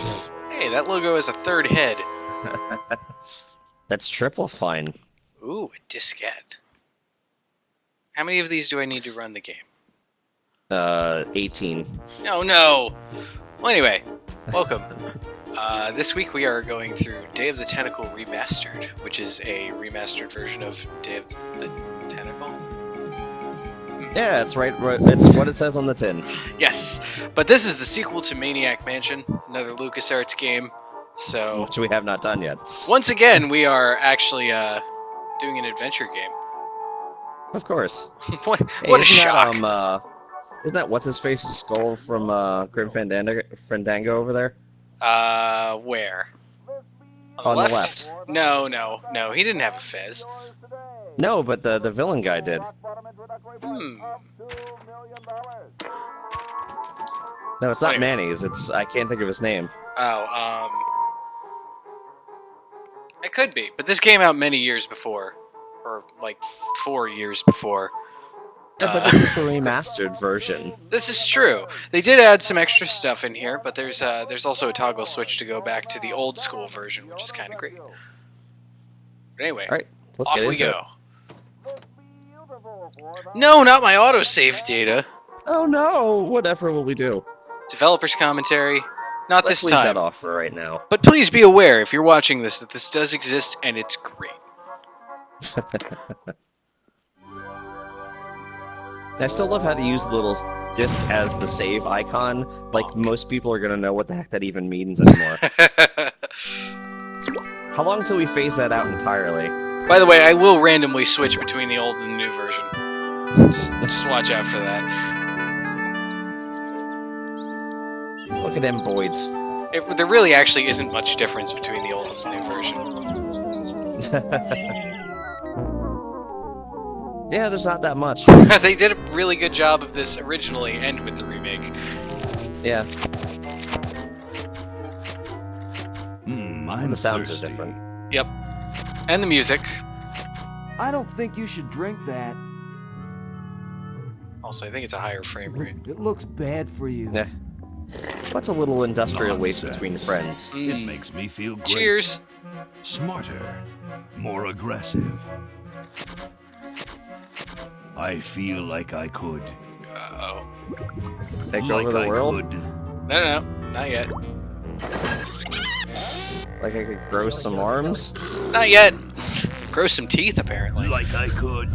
Hey, that logo has a third head. That's triple fine. Ooh, a diskette. How many of these do I need to run the game? 18. Oh no! Well, anyway, welcome. This week we are going through Day of the Tentacle Remastered, which is a remastered version of Day of the Tentacle. Yeah, that's right. It's what it says on the tin. Yes, but this is the sequel to Maniac Mansion, another LucasArts game. So, Which we have not done yet. once again, we are actually doing an adventure game. Of course. What Hey, a isn't shock! That, isn't that what's-his-face's skull from Grim Fandango over there? Where? On the left. No. He didn't have a fez. No, but the villain guy did. No, it's not Wait. Mayonnaise. I can't think of his name. Oh, it could be, but this came out many years before, or like 4 years before. Yeah, but this is the remastered version. This is true. They did add some extra stuff in here, but there's also a toggle switch to go back to the old school version, which is kind of great. But anyway, All right, let's off get we into go. No, not my autosave data. it. Oh no! Whatever will we do? Developer's commentary. Not Let's this leave that time. off for right now. But please be aware, if you're watching this, that this does exist and it's great. I still love how to use the little disc as the save icon. Like, most people are gonna know what the heck that even means anymore. How long till we phase that out entirely? By the way, I will randomly switch between the old and the new version. Just watch out for that. Look at them Boyds. There really actually isn't much difference between the old and the new version. Yeah, there's not that much. They did a really good job of this originally and with the remake. Yeah. I'm The sounds thirsty. are different. Yep. And the music. I don't think you should drink that. Also, I think it's a higher frame rate. It looks bad for you. Yeah. What's a little industrial waste Nonsense. between friends? It makes me feel great. Cheers! Smarter, more aggressive. I feel like I could. Uh-oh. Take like over the I world? could. No, not yet. Like I could grow some arms? Not yet! Grow some teeth, apparently. Like I could.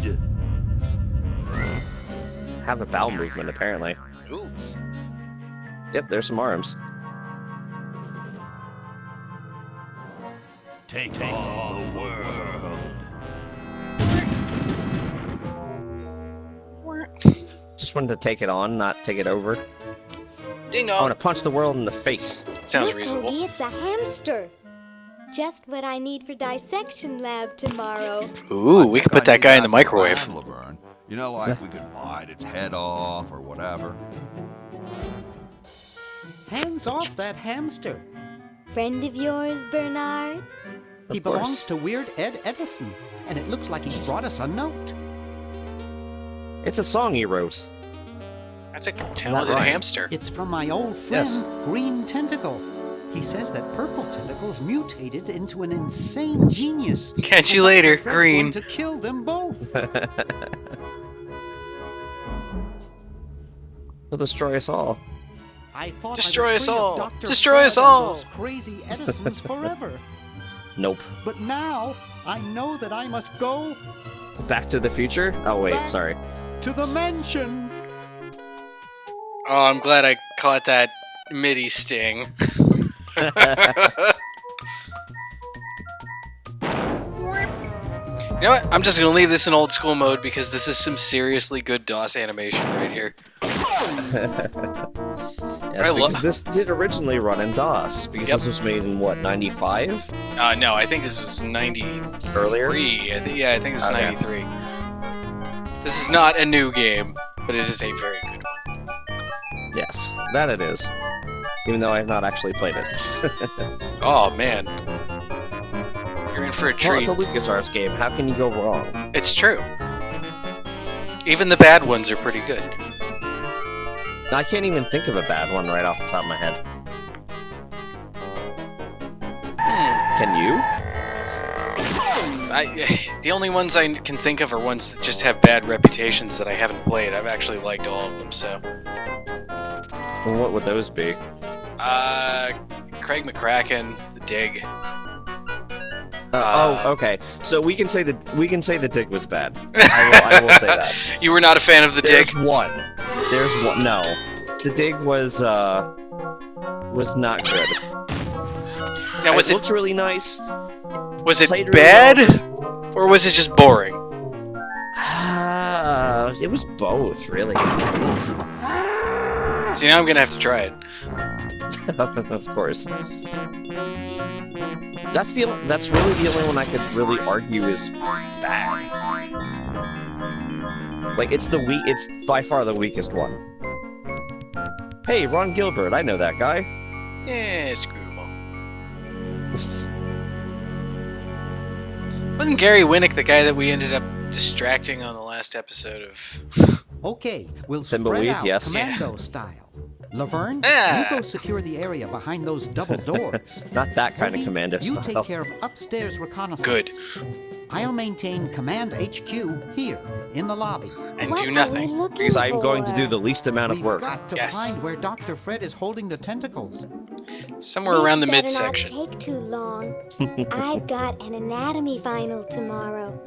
Have a bowel movement, apparently. Ooh. Yep, there's some arms. Take on the world. Just wanted to take it on, not take it over. Ding I want dong! to punch the world in the face. Sounds Look, reasonable. Cody, it's a hamster. Just what I need for dissection lab tomorrow. Ooh, we could put that guy in the microwave. Laverne. You know, like we could bite its head off or whatever. Hands off that hamster. Friend of yours, Bernard? He Of course. belongs to Weird Ed Edison, and it looks like he's brought us a note. It's a song he wrote. That's a talented right? hamster. It's from my old friend, Yes. Green Tentacle. He says that Purple Tentacle's mutated into an insane genius. Catch you and later, that's Green. going to kill them both. He'll destroy us all. I thought Destroy I was us free of all. Dr. Destroy us Fred and all. those crazy Edisons forever. Nope. But now I know that I must go Back to the Future? Oh wait, Back. sorry. to the mansion. Oh, I'm glad I caught that MIDI sting. You know what? I'm just gonna leave this in old school mode because this is some seriously good DOS animation right here. Yes, I lo- because this did originally run in DOS, because Yep. this was made in, what, 95? No, I think this was 93. Earlier? I think this is Okay. 93. This is not a new game, but it is a very good one. Yes, that it is. Even though I have not actually played it. Oh man, you're in for a Well, treat. it's a LucasArts game, how can you go wrong? It's true. Even the bad ones are pretty good. I can't even think of a bad one right off the top of my head. Can you? The only ones I can think of are ones that just have bad reputations that I haven't played. I've actually liked all of them, so. Well, what would those be? Craig McCracken, The Dig. Okay. So we can say the Dig was bad. I will say that. You were not a fan of The Dig? There's one. No, the Dig was not good. Now, was it it looked really nice? Was it Played really bad, well. or was it just boring? It was both, really. See, now I'm gonna have to try it. Of course. That's really the only one I could really argue is bad. Like it's by far the weakest one. Hey, Ron Gilbert, I know that guy. Yeah, screw him all. Wasn't Gary Winnick the guy that we ended up distracting on the last episode of? Okay, we'll Thimbleweed, spread out yes. commando style. Laverne, Ah. you go secure the area behind those double doors. Not that kind of Hoagie, commando you style. take care of upstairs reconnaissance. Good. I'll maintain Command HQ here in the lobby. And What do are we nothing. looking Because I'm going to for? do the least amount of We've work. got to Yes. find where Dr. Fred is holding the tentacles. Somewhere around the This better midsection. not take too long. I've got an anatomy final tomorrow.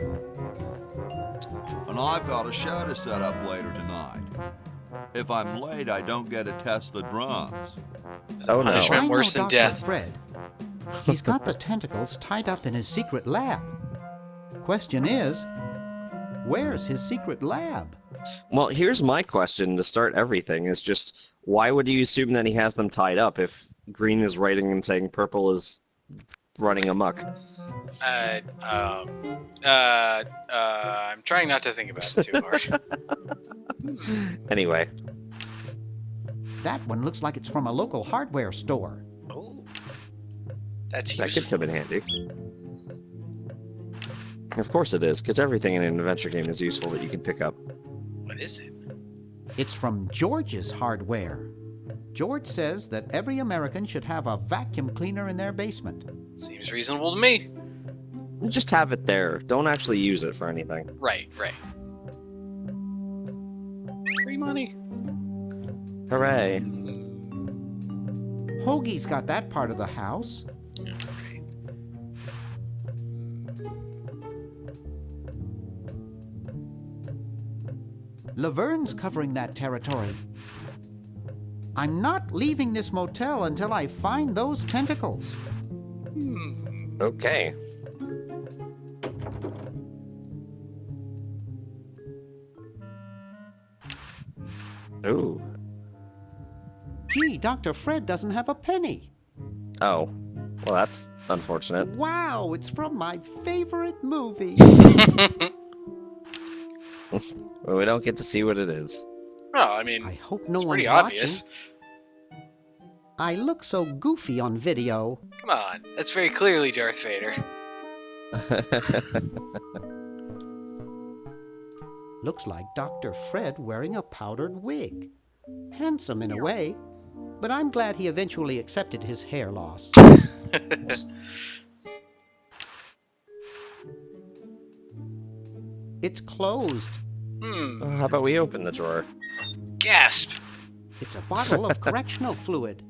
And I've got a show to set up later tonight. If I'm late, I don't get to test the drums. It's a Oh, no. punishment I know worse than Dr. death. Fred. He's got the tentacles tied up in his secret lab. Question is, where's his secret lab? Well, here's my question to start everything: is just why would you assume that he has them tied up if Green is writing and saying Purple is running amok? I'm trying not to think about it too hard. Anyway, That one looks like it's from a local hardware store. Oh, that's that could useful. come in handy. Of course it is, because everything in an adventure game is useful that you can pick up. What is it? It's from George's hardware. George says that every American should have a vacuum cleaner in their basement. Seems reasonable to me. Just have it there. Don't actually use it for anything. Right. Free money. Hooray. Hoagie's got that part of the house. Alright. Laverne's covering that territory. I'm not leaving this motel until I find those tentacles. Okay. Ooh. Gee, Dr. Fred doesn't have a penny. Oh. Well, that's unfortunate. Wow, it's from my favorite movie. Well, we don't get to see what it is. Well, I mean, I hope no it's one's pretty watching. obvious. I look so goofy on video. Come on, that's very clearly Darth Vader. Looks like Dr. Fred wearing a powdered wig. Handsome in a way, but I'm glad he eventually accepted his hair loss. It's closed. How about we open the drawer? Gasp! It's a bottle of correctional fluid.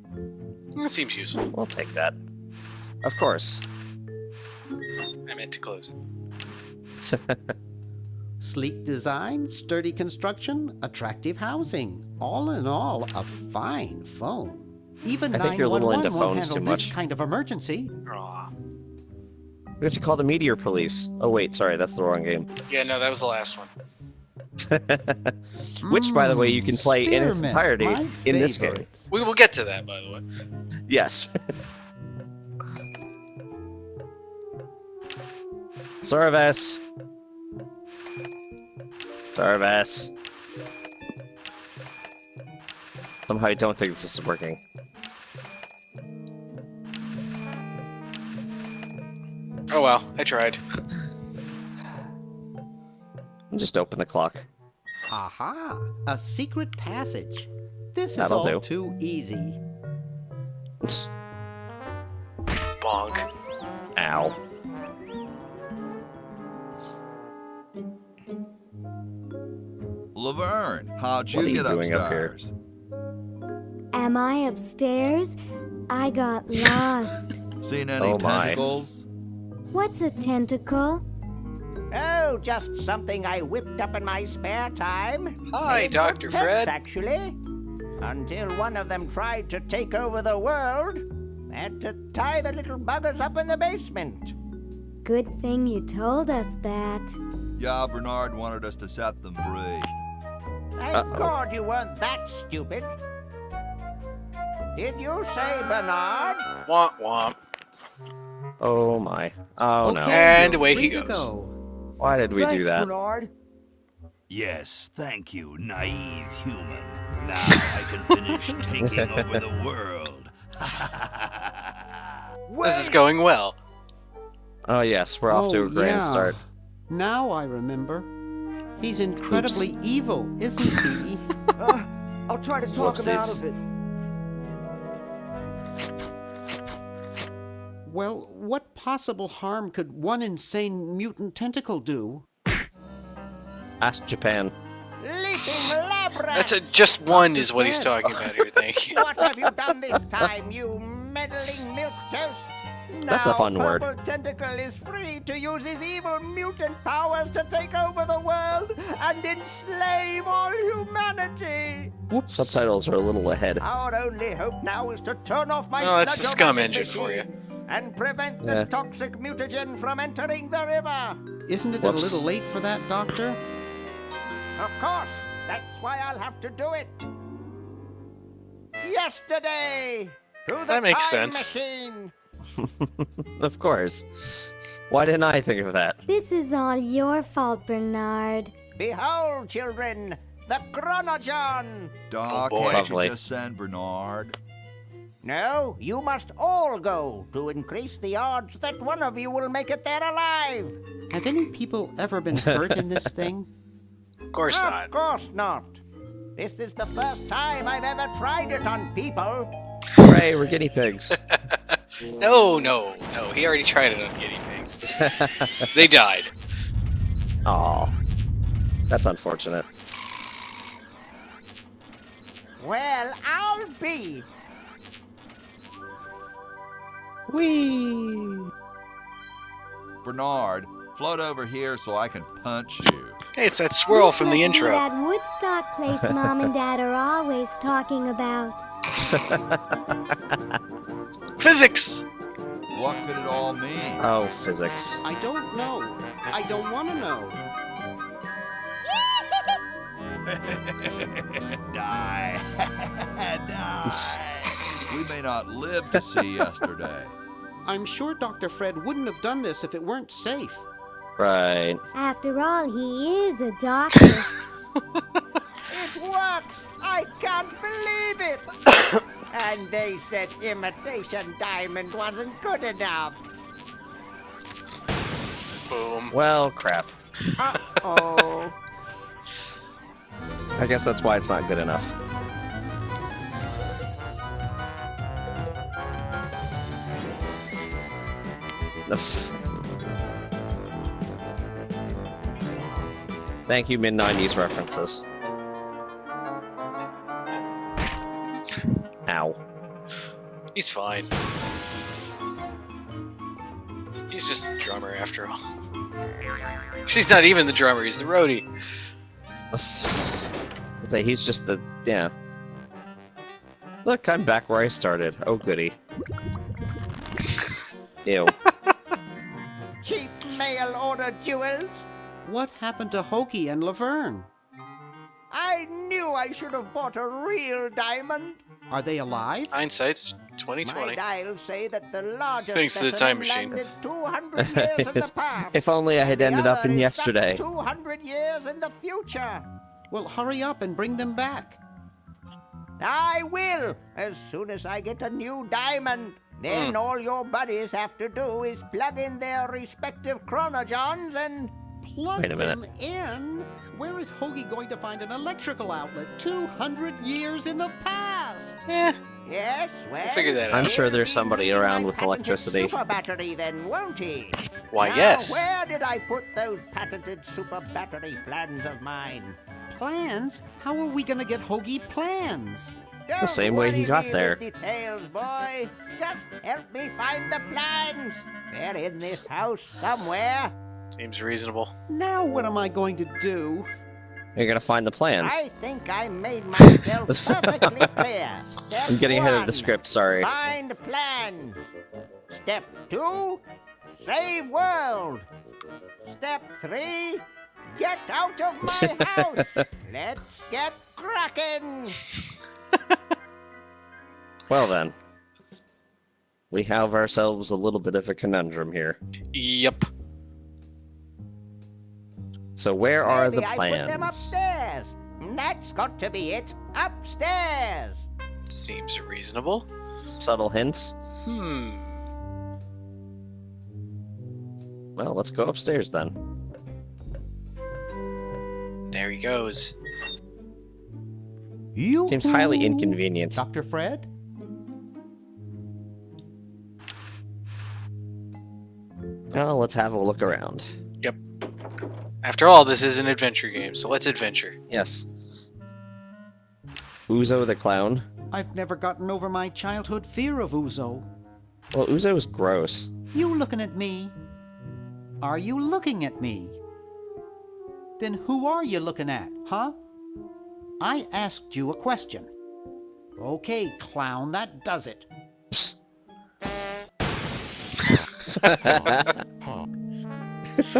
That seems useful. We'll take that. Of course. I meant to close it. Sleek design, sturdy construction, attractive housing. All in all, a fine phone. Even I think you're a little 911 into won't phones handle too this much. kind of emergency. Aw. We have to call the meteor police. Oh wait, sorry, that's the wrong game. Yeah, no, that was the last one. Which, by the way, you can play in its Spearmint, entirety my in this game. favorite. We will get to that, by the way. Yes. Service. Service. Somehow I don't think this is working. Oh well, I tried. Just open the clock. Aha! A secret passage. This is That'll all do. too easy. Bonk. Ow. Laverne, how'd you What are you get doing up here? upstairs? Am I upstairs? I got lost. Seen any Oh, my. tentacles? What's a tentacle? Oh, just something I whipped up in my spare time. Hi, Made Dr. good pets, Fred. actually. Until one of them tried to take over the world. Had to tie the little buggers up in the basement. Good thing you told us that. Yeah, Bernard wanted us to set them free. Thank Uh-oh. God you weren't that stupid. Did you say, Bernard? Womp womp. Oh my. Oh no. Okay, And you're away free he to goes. go. Why did we do Thanks, that? Bernard. Yes, thank you, naive human. Now I can finish taking over the world. This is going well. Oh yes, we're off to a grand yeah. start. Now I remember. He's incredibly evil, isn't he? I'll try to talk him out Whoopsies. of it. Well, what possible harm could one insane mutant tentacle do? Ask Japan. Leaping labyrinth! That's a just one is what he's talking about here. Thank you. What have you done this time, you meddling milquetoast? That's a fun word. Purple Tentacle is free to use his evil mutant powers to take over the world and enslave all humanity. Whoops. Subtitles are a little ahead. Our only hope now is to turn off my Oh, that's the sludge scum magic engine for you. machine and prevent Yeah. the toxic mutagen from entering the river. Isn't it Whoops. a little late for that, Doctor? Of course, that's why I'll have to do it. Yesterday, to the That makes time sense. machine. Of course. Why didn't I think of that? This is all your fault, Bernard. Behold, children, the Chronogon. Doc, boy. can't Lovely. you just send Bernard? No, you must all go to increase the odds that one of you will make it there alive. Have any people ever been hurt in this thing? Of course Of not. course not. This is the first time I've ever tried it on people. Hooray, we're guinea pigs. No. He already tried it on guinea pigs. They died. Aw. That's unfortunate. Well, I'll be. Whee! Bernard, float over here so I can punch you. Hey, it's that swirl This from the must be intro. That Woodstock place Mom and Dad are always talking about. Physics! What could it all mean? Oh, physics. I don't know. I don't want to know. Die. Die. We may not live to see yesterday. I'm sure Dr. Fred wouldn't have done this if it weren't safe. Right. After all, he is a doctor. It works! I can't believe it! And they said imitation diamond wasn't good enough. Boom. Well, crap. Uh-oh. I guess that's why it's not good enough. Thank you, mid-90s references. Ow. He's fine. He's just the drummer after all. He's not even the drummer, he's the roadie. I'd say he's just the... yeah. Look, I'm back where I started. Oh, goody. Ew. Cheap mail order jewels. What happened to Hoagie and Laverne? I knew I should have bought a real diamond. Are they alive? Hindsight's My 2020. dials say that the largest Thanks to the time specimen machine. landed 200 years in the past. If only I had and the ended up other in is yesterday. stuck 200 years in the future. Well, hurry up and bring them back. I will, as soon as I get a new diamond. Then all your buddies have to do is plug in their respective chronogons and... Plug Wait a minute. them in? Where is Hoagie going to find an electrical outlet 200 years in the past? Eh, Yes, well, We'll figure that I'm out. sure there's he'll be somebody needing around my with patented electricity. super battery then, won't he? Why, Now, yes. Where did I put those patented super battery plans of mine? Plans? How are we gonna get Hoagie plans? Don't same way he worry got me there. with details, boy. Just help me find the plans. They're in this house somewhere. Seems reasonable. Now what am I going to do? You're gonna find the plans. I think I made myself perfectly clear. Step I'm getting ahead of the 1, script, sorry. Find plans. Step 2, save world. Step 3, get out of my house. Let's get cracking. Well then. We have ourselves a little bit of a conundrum here. Yep. So where are the Maybe I put them plans? upstairs. That's got to be it. Upstairs. Seems reasonable. Subtle hints? Well, let's go upstairs then. There he goes. You Seems highly inconvenient. Dr. Fred? Well, let's have a look around. Yep. After all, this is an adventure game, so let's adventure. Yes. Uzo the clown. I've never gotten over my childhood fear of Uzo. Well, Uzo is gross. You looking at me? Are you looking at me? Then who are you looking at, huh? I asked you a question. Okay, clown, that does it.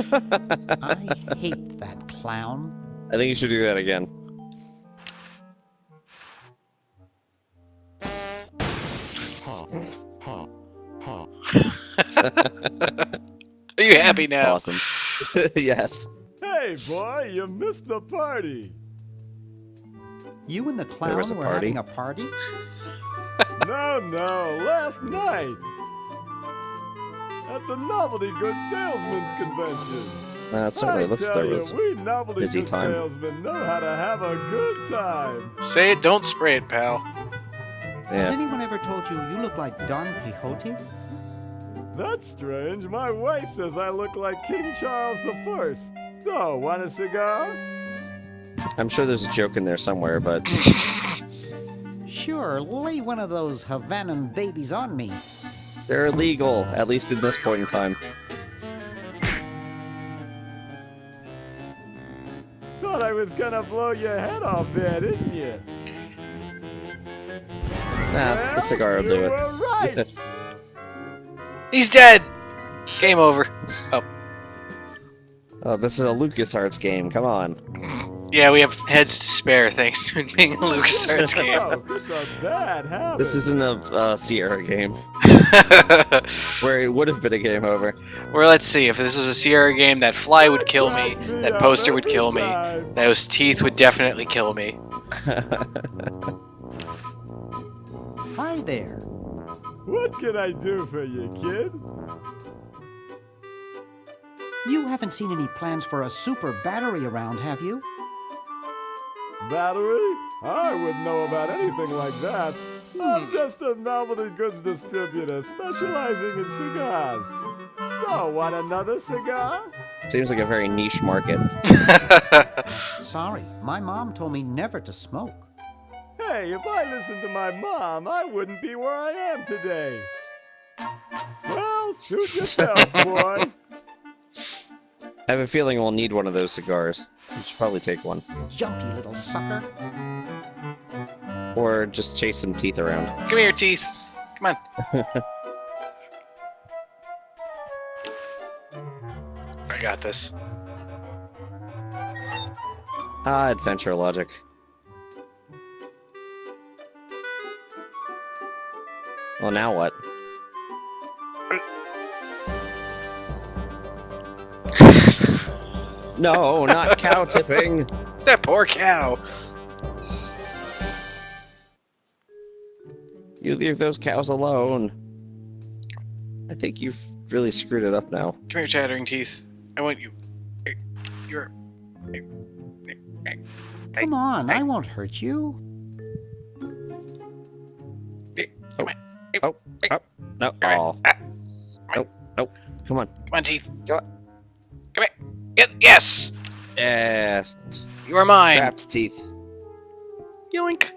I hate that clown. I think you should do that again. Are you happy now? Awesome. Yes. Hey, boy, you missed the party. You and the was clown a were party? having a party? No, last night. At the Novelty Goods Salesman's Convention. It certainly I looks tell there you, was we novelty busy goods time. salesmen know how to have a good time. Say it, don't spray it, pal. Has Yeah. anyone ever told you you look like Don Quixote? That's strange. My wife says I look like King Charles I. So, want a cigar? I'm sure there's a joke in there somewhere, but Sure, lay one of those Havanan babies on me. they're illegal, at least in this point in time. Thought I was gonna blow your head off there, didn't you? Nah, the cigar will you do it. were right. He's dead! Game over. Oh, Oh, this is a LucasArts game, come on. yeah, we have heads to spare thanks to it being a LucasArts game. Oh, it's a bad habit. This isn't a Sierra game, where it would have been a game over. Well, let's see. If this was a Sierra game, that fly would kill me. That poster would kill me. Those teeth would definitely kill me. Hi there. What can I do for you, kid? You haven't seen any plans for a super battery around, have you? Battery? I wouldn't know about anything like that. I'm just a novelty goods distributor specializing in cigars. So, want another cigar? Seems like a very niche market. Sorry, my mom told me never to smoke. Hey, if I listened to my mom, I wouldn't be where I am today. Well, suit yourself, boy. I have a feeling we'll need one of those cigars. We should probably take one. Jumpy little sucker. Or just chase some teeth around. Come here, teeth. Come on. I got this. Ah, adventure logic. Well, now what? No, not cow tipping! That poor cow. You leave those cows alone. I think you've really screwed it up now. Come here, chattering teeth. I want you. You're. Come on, I won't hurt you. Oh, oh, no. Alright. Oh. Nope, nope. Come on. Come on, teeth. Come on. Come here. Yes! Yes. You are mine. Trapped teeth. Yoink.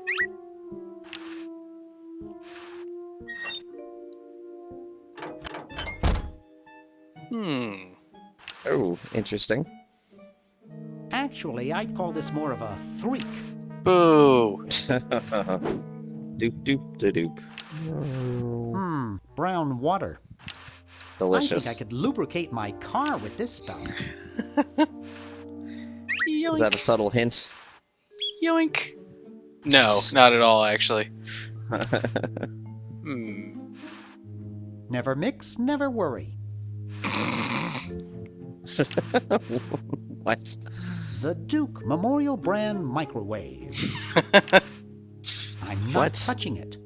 Oh, interesting. Actually, I'd call this more of a threak. Boo. Doop doop da doop. Brown water. Delicious. I think I could lubricate my car with this stuff. Yoink. Is that a subtle hint? Yoink. No, not at all, actually. Never mix, never worry. What? The Duke Memorial Brand Microwave. I'm not What? touching it.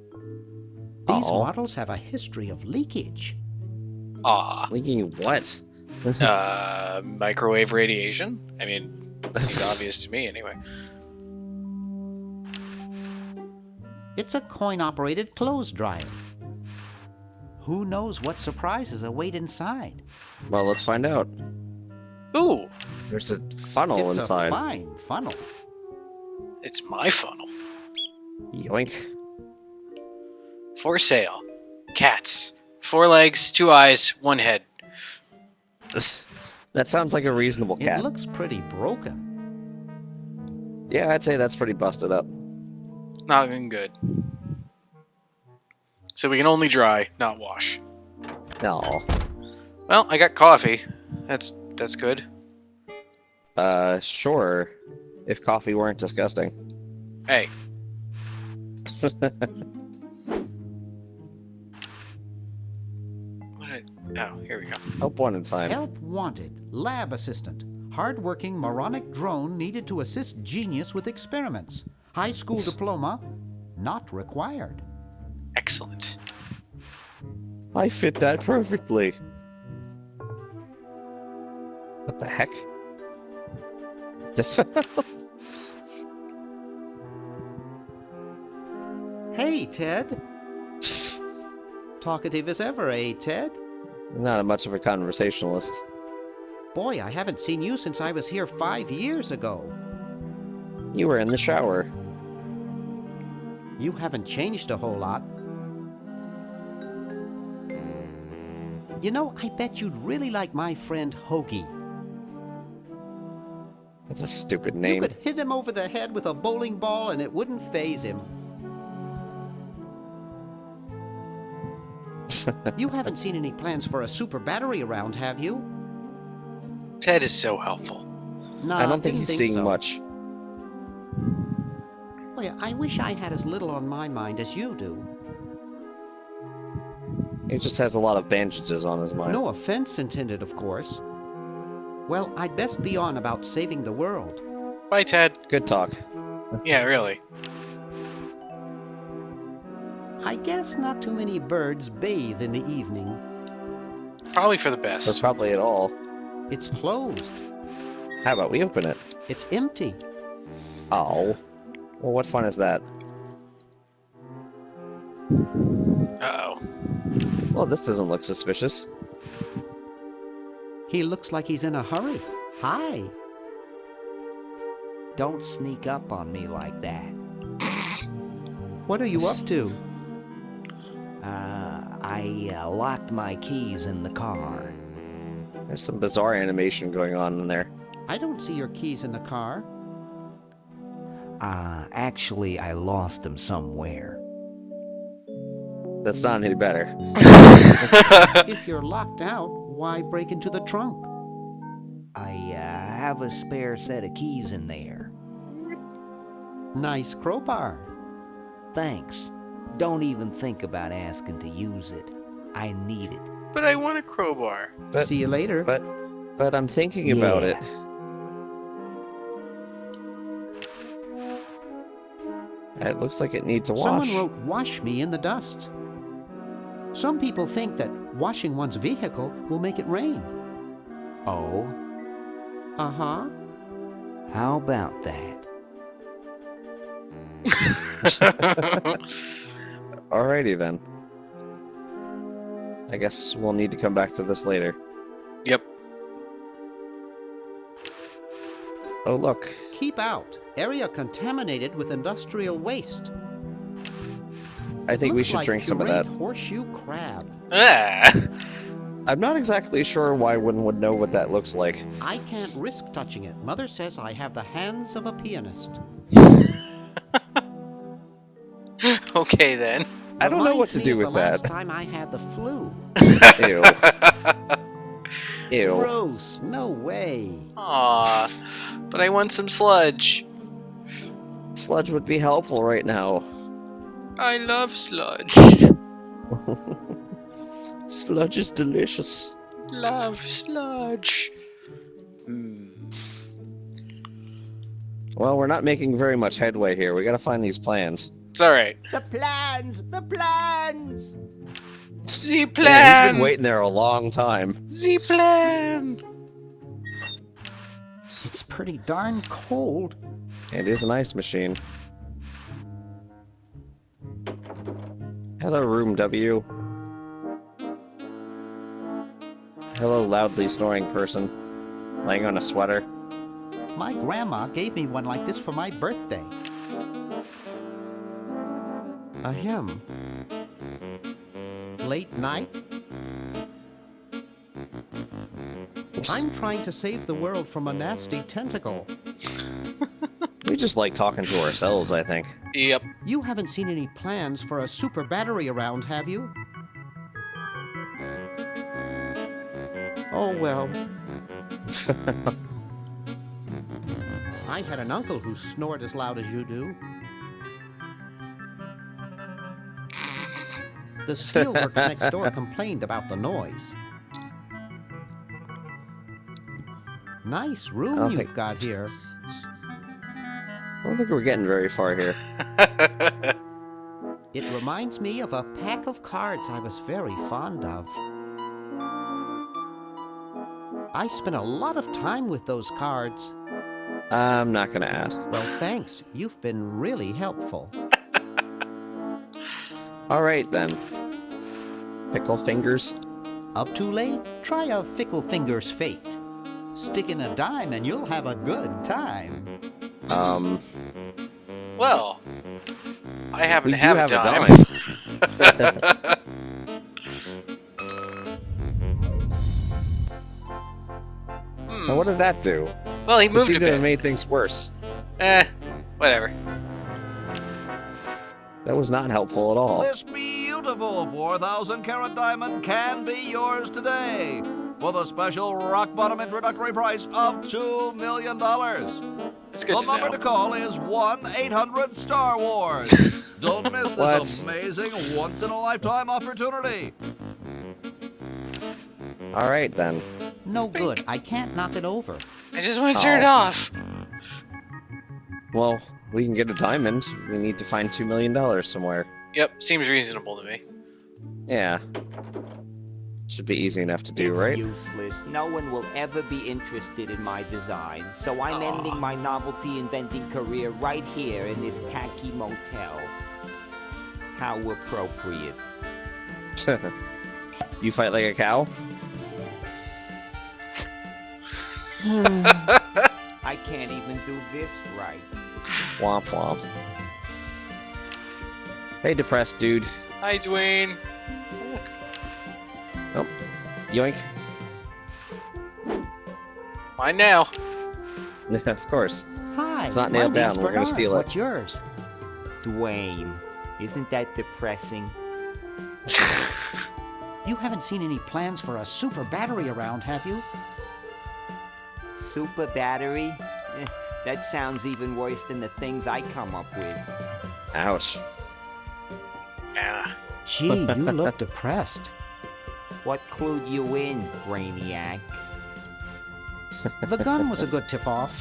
These Uh-oh. models have a history of leakage. Aw. Leaking what? Microwave radiation? I mean, seemed obvious to me anyway. It's a coin-operated clothes dryer. Who knows what surprises await inside? Well, let's find out. Ooh, There's a funnel It's inside. a fine funnel. it's my funnel. Yoink. For sale. Cats. 4 legs, 2 eyes, 1 head. That sounds like a reasonable It cat. looks pretty broken. Yeah, I'd say that's pretty busted up. Not even good. So we can only dry, not wash. No. Well, I got coffee. That's good. Sure. If coffee weren't disgusting. Hey. Oh, here we go. Help one in time. Help wanted. Lab assistant. Hardworking moronic drone needed to assist genius with experiments. High school diploma not required. Excellent. I fit that perfectly. What the heck? Hey, Ted. Talkative as ever, eh, Ted? Not much of a conversationalist. Boy, I haven't seen you since I was here 5 years ago. You were in the shower. You haven't changed a whole lot. You know, I bet you'd really like my friend Hoagie. That's a stupid You name. could hit him over the head with a bowling ball and it wouldn't faze him. You haven't seen any plans for a super battery around, have you? Ted is so helpful. No, I don't think didn't he's seeing so. much. Boy, I wish I had as little on my mind as you do. He just has a lot of bandages on his mind. No offense intended, of course. Well, I'd best be on about saving the world. Bye, Ted. Good talk. Yeah, really. I guess not too many birds bathe in the evening. Probably for the That's best. probably it all. It's closed. How about we open it? It's empty. Oh. Well, what fun is that? Uh-oh. Well, this doesn't look suspicious. He looks like he's in a hurry. Hi. Don't sneak up on me like that. What are you up to? I locked my keys in the car. There's some bizarre animation going on in there. I don't see your keys in the car. Actually, I lost them somewhere. That's not any better. If you're locked out, why break into the trunk? I have a spare set of keys in there. Nice crowbar. Thanks. Don't even think about asking to use it. I need it. But I want a crowbar. But- See you later. But I'm thinking about it. It looks like it needs a wash. Someone wrote "wash me" in the dust. Some people think that washing one's vehicle will make it rain. Oh? Uh-huh. How about that? Alrighty then. I guess we'll need to come back to this later. Yep. Oh, look. Keep out. Area contaminated with industrial waste. I think we Looks should like drink some of pureed that. horseshoe crab. Ah. I'm not exactly sure why one would know what that looks like. I can't risk touching it. Mother says I have the hands of a pianist. Okay then. I don't know what to Reminds me do of with the that. last time I had the flu. Ew. Ew. Gross. No way. Aw. But I want some sludge. Sludge would be helpful right now. I love sludge. Sludge is delicious. Love sludge. Well, we're not making very much headway here. We gotta find these plans. It's alright. The plans! The plans! Z Man, he's plan. been waiting there a long time. Z plan. It's pretty darn cold. It is an ice machine. Hello, Room W. Hello, loudly snoring person. Laying on a sweater. My grandma gave me one like this for my birthday. A hymn. Late night? I'm trying to save the world from a nasty tentacle. We just like talking to ourselves, I think. Yep. You haven't seen any plans for a super battery around, have you? Oh, well. I had an uncle who snored as loud as you do. The steelworks next door complained about the noise. Nice room you've got here. I don't think we're getting very far here. It reminds me of a pack of cards I was very fond of. I spent a lot of time with those cards. I'm not gonna ask. Well, thanks. You've been really helpful. Alright then. Pickle fingers. Up too late? Try a fickle finger's fate. Stick in a dime and you'll have a good time. Well, I happen We to do have, have a a dime. Now, what did that do? Well, he It moved a seemed to have bit. made things worse. Whatever. That was not helpful at all. This beautiful 4,000-carat diamond can be yours today with a special rock-bottom introductory price of $2 million. It's good The to number know. to call is 1-800-STAR-WARS. Don't miss What? this amazing once-in-a-lifetime opportunity. Alright then. No good. I can't knock it over. I just want to turn it Oh. off. Well, we can get a diamond. We need to find $2 million somewhere. Yep, seems reasonable to me. Yeah. Should be easy enough to do, It's right? useless. No one will ever be interested in my design, so I'm Aw. ending my novelty inventing career right here in this tacky motel. How appropriate. You fight like a cow? I can't even do this right. Womp womp. Hey, depressed dude. Hi, Dwayne. Look. Oh, yoink. Mine now. Of course. Hi. It's not my nailed name's down. We're gonna Bernard. steal it. What's yours? Dwayne, isn't that depressing? You haven't seen any plans for a super battery around, have you? Super battery? That sounds even worse than the things I come up with. Ouch. Ah. Gee, you look depressed. What clued you in, Brainiac? The gun was a good tip-off.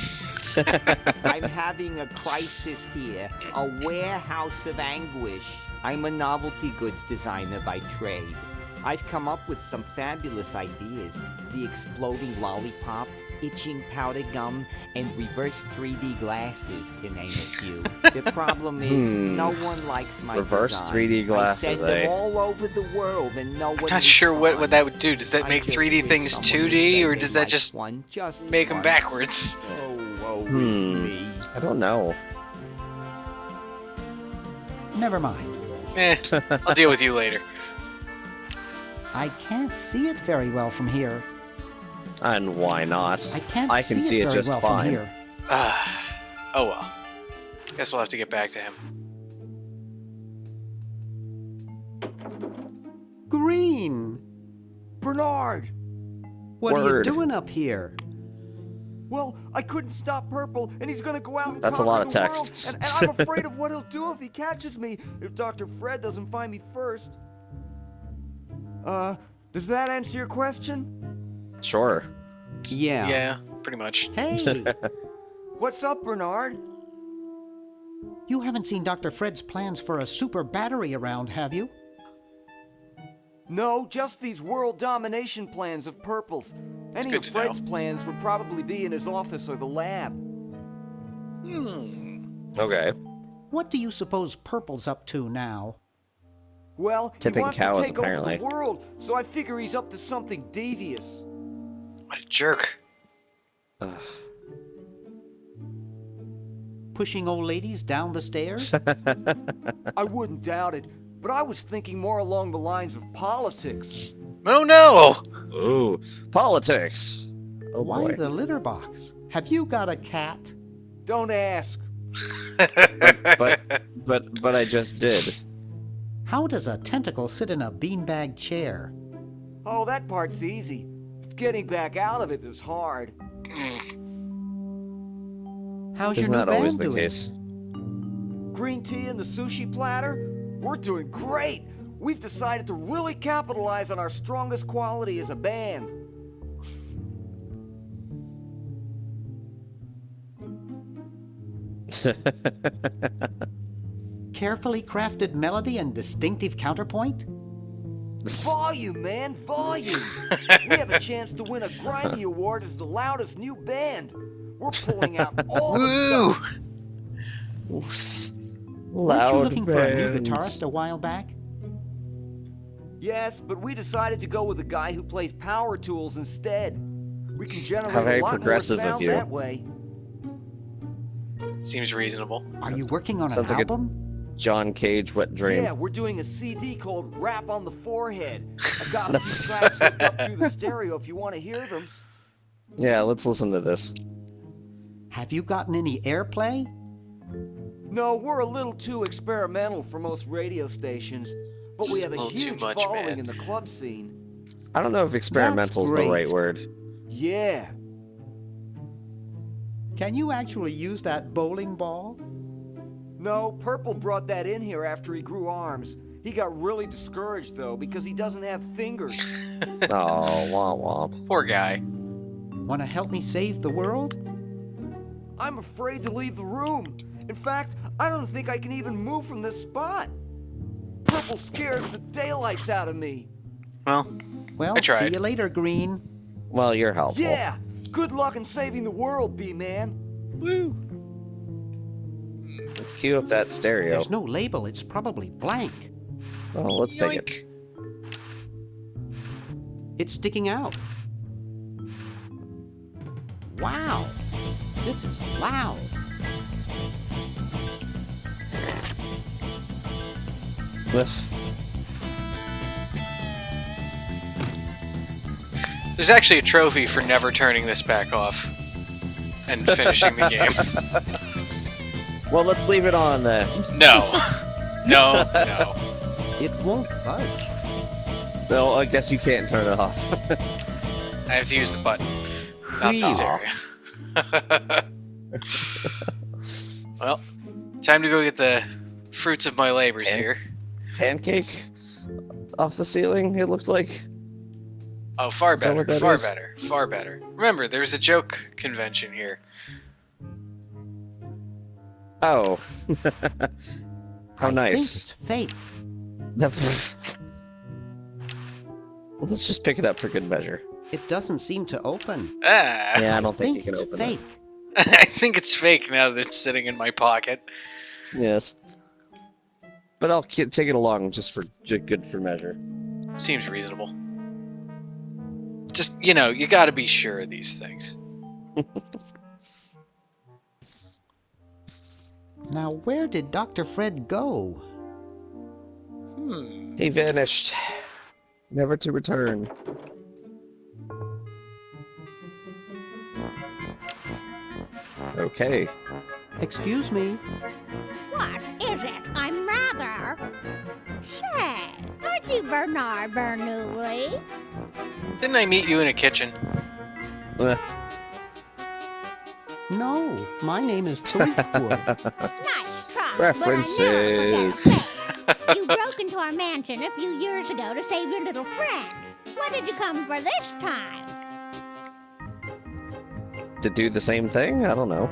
I'm having a crisis here, a warehouse of anguish. I'm a novelty goods designer by trade. I've come up with some fabulous ideas. The exploding lollipop, itching powder gum, and reverse 3D glasses, to name a few. The problem is, no one likes my Reverse designs. 3D glasses, I send them all over the world, and no one I'm not sure what responds. that would do. Does that I make just 3D wish things someone would 2D, send or me does that like just one, just make them one. backwards? Oh, woe is me. I don't know. Never mind. I'll deal with you later. I can't see it very well from here. And why not? I can't I can see it it very just well fine. from here. Oh well. Guess we'll have to get back to him. Green! Bernard! What are you Word. doing up here? Well, I couldn't stop Purple, and he's gonna go out and That's a conquer lot of the text. world, and I'm afraid of what he'll do if he catches me, if Dr. Fred doesn't find me first. Does that answer your question? Sure. Yeah. Yeah, pretty much. Hey, What's up, Bernard? you haven't seen Dr. Fred's plans for a super battery around, have you? No, just these world domination plans of Purple's. Any good of to Fred's know. plans would probably be in his office or the lab. Okay. What do you suppose Purple's up to now? Well, Tipping he wants cows, to take apparently. over the world, so I figure he's up to something devious. What a jerk. Ugh. Pushing old ladies down the stairs? I wouldn't doubt it, but I was thinking more along the lines of politics. Oh no! Ooh, politics. Oh Why boy. the litter box? Have you got a cat? Don't ask. But I just did. How does a tentacle sit in a beanbag chair? Oh, that part's easy. Getting back out of it is hard. How's Isn't your that new always band the doing? case? Green tea and the sushi platter? We're doing great! We've decided to really capitalize on our strongest quality as a band. Carefully crafted melody and distinctive counterpoint? Volume, man, volume! We have a chance to win a Grimy Award as the loudest new band. We're pulling out all the stuff. Oops. Weren't you looking for a new bands. guitarist a while back? Yes, but we decided to go with a guy who plays power tools instead. We can How generate very a lot more progressive of sound you. that way. Seems reasonable. Are you working on Sounds an like a album? John Cage wet dream. Yeah, we're doing a CD called Rap on the Forehead. I've got a few tracks hooked up through the stereo if you want to hear them. Yeah, let's listen to this. Have you gotten any airplay? No, we're a little too experimental for most radio stations, but we have a It's a little too huge much, following man. in the club scene. I don't know if experimental is the great. right word. Yeah. Can you actually use that bowling ball? No, Purple brought that in here after he grew arms. He got really discouraged, though, because he doesn't have fingers. Oh, womp womp. Poor guy. Want to help me save the world? I'm afraid to leave the room. In fact, I don't think I can even move from this spot. Purple scares the daylights out of me. Well, Well, I tried. see you later, Green. Well, you're helpful. Yeah! Good luck in saving the world, B-Man. woo. Let's cue up that stereo. There's no label, it's probably blank. Oh, let's take it. Yoink. It's sticking out. Wow, this is loud. There's actually a trophy for never turning this back off and finishing the game. Well, let's leave it on then. No. No, no. It won't budge. No, I guess you can't turn it off. I have to use the button. Not this area. Well, time to go get the fruits of my labors here. Pancake off the ceiling, it looked like. Oh, far Is that better, what that far is? better, far better. Remember, there's a joke convention here. Oh. How I think nice. it's fake. Let's just pick it up for good measure. It doesn't seem to open. Ah. Yeah, I don't think you can it's open fake. I think it's fake now that it's sitting in my pocket. it. Yes. But I'll take it along just for good for measure. Seems reasonable. Just, you know, you gotta be sure of these things. Now, where did Dr. Fred go? He vanished, never to return. Okay. Excuse me. What is it? I'm rather. Say, aren't you Bernard Bernoulli? Didn't I meet you in a kitchen? Eh. No, my name is Twinkwood. Nice try. References. But I never forget. You broke into our mansion a few years ago to save your little friend. What did you come for this time? To do the same thing? I don't know.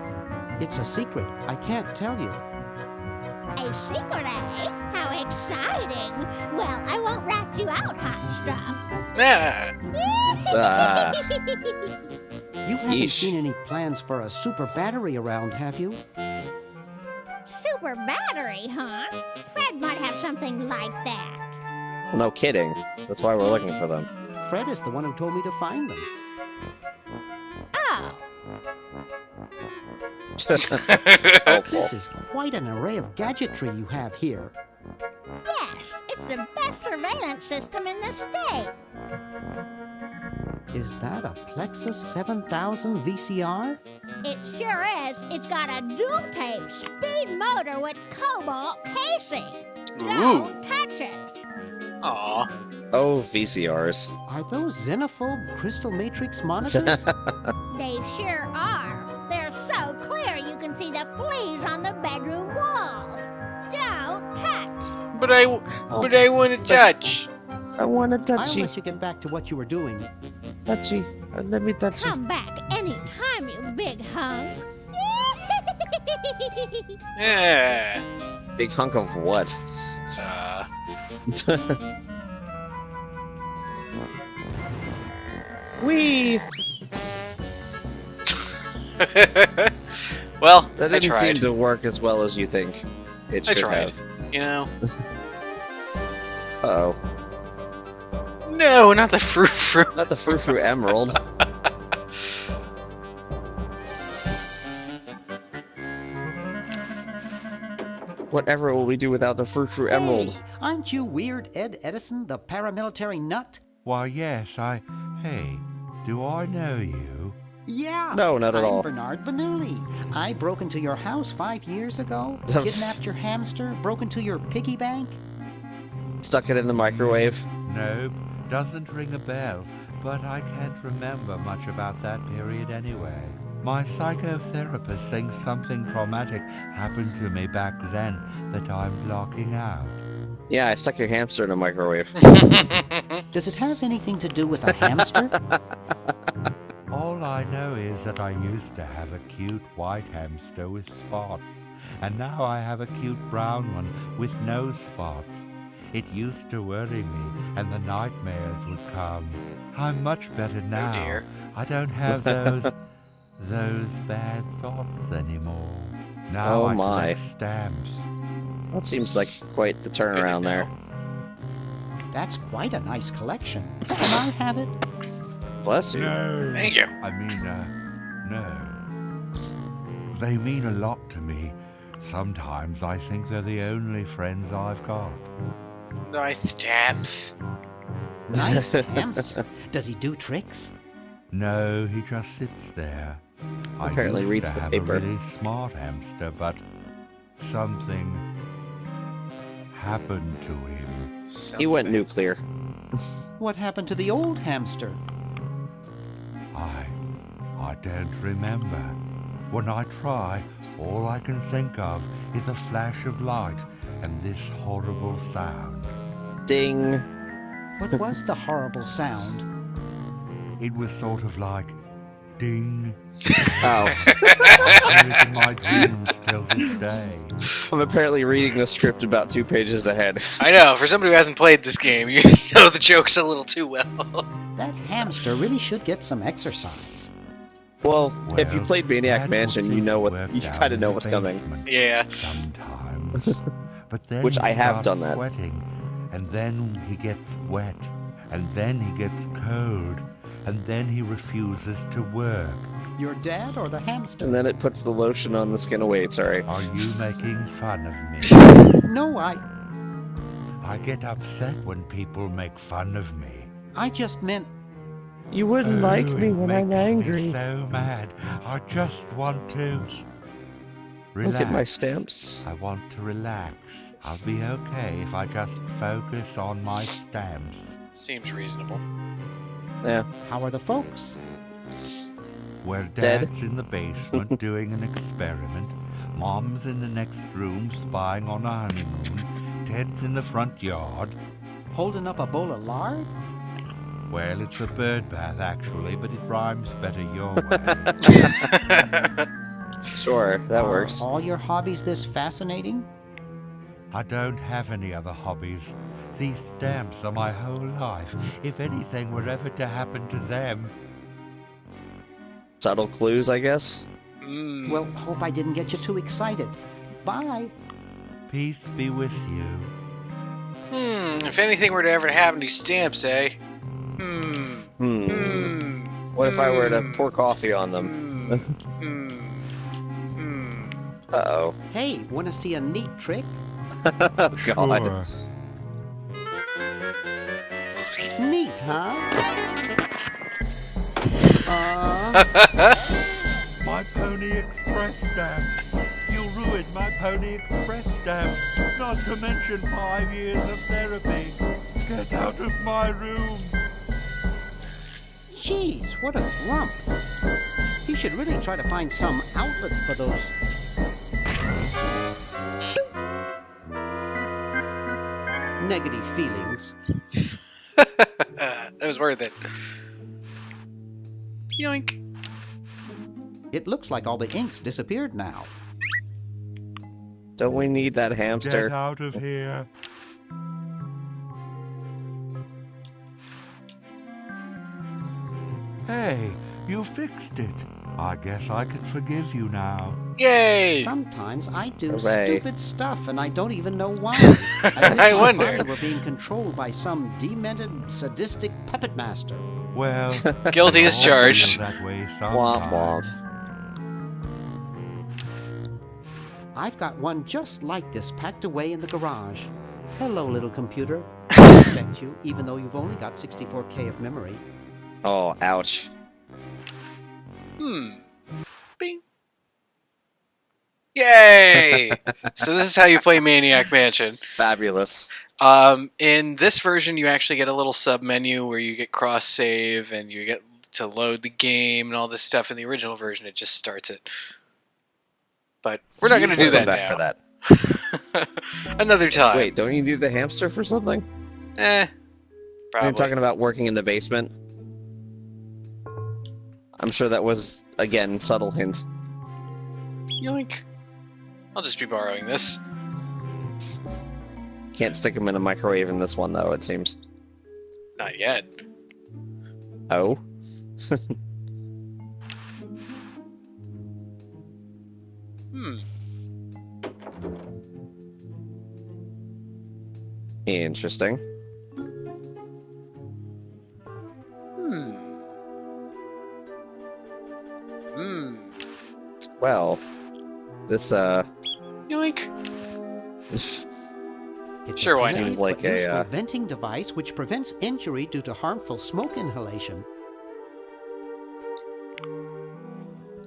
It's a secret. I can't tell you. A secret, eh? How exciting! Well, I won't rat you out, hot stuff. Ah. Ah. You haven't Yeesh. seen any plans for a super battery around, have you? Super battery, huh? Fred might have something like that. No kidding. That's why we're looking for them. Fred is the one who told me to find them. Oh, This is quite an array of gadgetry you have here. yes, it's the best surveillance system in the state. Is that a Plexus 7000 VCR? It sure is. It's got a dual tape speed motor with cobalt casing. Don't touch it. Aw. Oh, VCRs. Are those xenophobe crystal matrix monitors? They sure are. They're so clear you can see the fleas on the bedroom walls. Don't touch. But I want to touch. I want to I'll touch you. let you get back to what you were doing. Touchy. Let me touch you. Come back anytime, you big hunk. Yeah. Big hunk of what? Wee! Well, That I didn't tried. seem to work as well as you think it I should tried. have. You know? Uh-oh. No, not the frou-frou. Not the frou-frou emerald. Whatever will we do without the frou-frou emerald? Hey, aren't you Weird Ed Edison, the paramilitary nut? Why, yes, Hey, do I know you? Yeah. No, not at I'm all. Bernard Bernoulli. I broke into your house 5 years ago, kidnapped your hamster, broke into your piggy bank. Stuck it in the microwave. Nope, doesn't ring a bell, but I can't remember much about that period anyway. My psychotherapist thinks something traumatic happened to me back then that I'm blocking out. Yeah, I stuck your hamster in a microwave. Does it have anything to do with a hamster? All I know is that I used to have a cute white hamster with spots, and now I have a cute brown one with no spots. It used to worry me, and the nightmares would come. I'm much better now. Oh dear. I don't have those bad thoughts anymore. Now Oh I my. collect stamps. That seems like quite the turnaround there. That's quite a nice collection. Can I have it? Bless you. No. Thank you. I mean, no. They mean a lot to me. Sometimes I think they're the only friends I've got. Nice stamps. Nice hamster. Does he do tricks? No, he just sits there. Apparently I used reads to the have paper. a really smart hamster, but something happened to him. He went nuclear. What happened to the old hamster? I don't remember. When I try, all I can think of is a flash of light and this horrible sound. Ding. What was the horrible sound? It was sort of like ding. Oh. I hear it in my dreams till this day. I'm apparently reading the script about 2 pages ahead. I know, for somebody who hasn't played this game, you know the jokes a little too well. That hamster really should get some exercise. Well, if you Well, played Maniac Dad Mansion, puts you his know what work you down kind of in know the what's coming. basement Yeah. Sometimes. But then Which he I have starts done that. sweating, and then he gets wet, and then he gets cold, and then he refuses to work. Your dad or the hamster? And then it puts the lotion on the skin. Oh, wait, sorry. Are you making fun of me? No, I get upset when people make fun of me. I just meant... You wouldn't like me it when I'm makes angry. me so mad. I just want to Look at my relax. stamps. I want to relax. I'll be okay if I just focus on my stamps. Seems reasonable. Yeah. How are the folks? Well, Dead. Dad's in the basement doing an experiment. Mom's in the next room spying on a honeymoon. Ted's in the front yard. Holding up a bowl of lard? Well, it's a bird bath, actually, but it rhymes better your way. Sure, that works. Are all your hobbies this fascinating? I don't have any other hobbies. These stamps are my whole life. If anything were ever to happen to them... Subtle clues, I guess. Well, hope I didn't get you too excited. Bye. Peace be with you. If anything were to ever happen to these stamps, eh? What if I were to pour coffee on them? Uh-oh. Hey, want to see a neat trick? God. Sure. Neat, huh? My Pony Express stamp. You ruined my Pony Express stamp. Not to mention 5 years of therapy. Get out of my room. Jeez, what a grump. He should really try to find some outlet for those... negative feelings. That was worth it. Yoink. It looks like all the ink's disappeared now. Don't we need that Get hamster? out of here. Hey, you fixed it. I guess I can forgive you now. Yay! Sometimes I do Hooray. stupid stuff and I don't even know why. As if I my wonder. body were being controlled by some demented, sadistic puppet master. Well, Guilty as I charged. feel that way Womp sometimes. womp. I've got one just like this packed away in the garage. Hello, little computer. I respect you, even though you've only got 64K of memory. Oh, ouch. Bing. Yay! So this is how you play Maniac Mansion. Fabulous. In this version, you actually get a little sub menu where you get cross save and you get to load the game and all this stuff. In the original version, it just starts it. But we're not going to do We'll come that back now. for that. Another time. Wait, don't you need the hamster for something? Probably. You're talking about working in the basement? I'm sure that was, again, subtle hint. Yoink. I'll just be borrowing this. Can't stick him in a microwave in this one, though, it seems. Not yet. Oh? Interesting. Well, this, Yoink. It's Sure, a why not? primitive Seems like but a, useful venting device which prevents injury due to harmful smoke inhalation.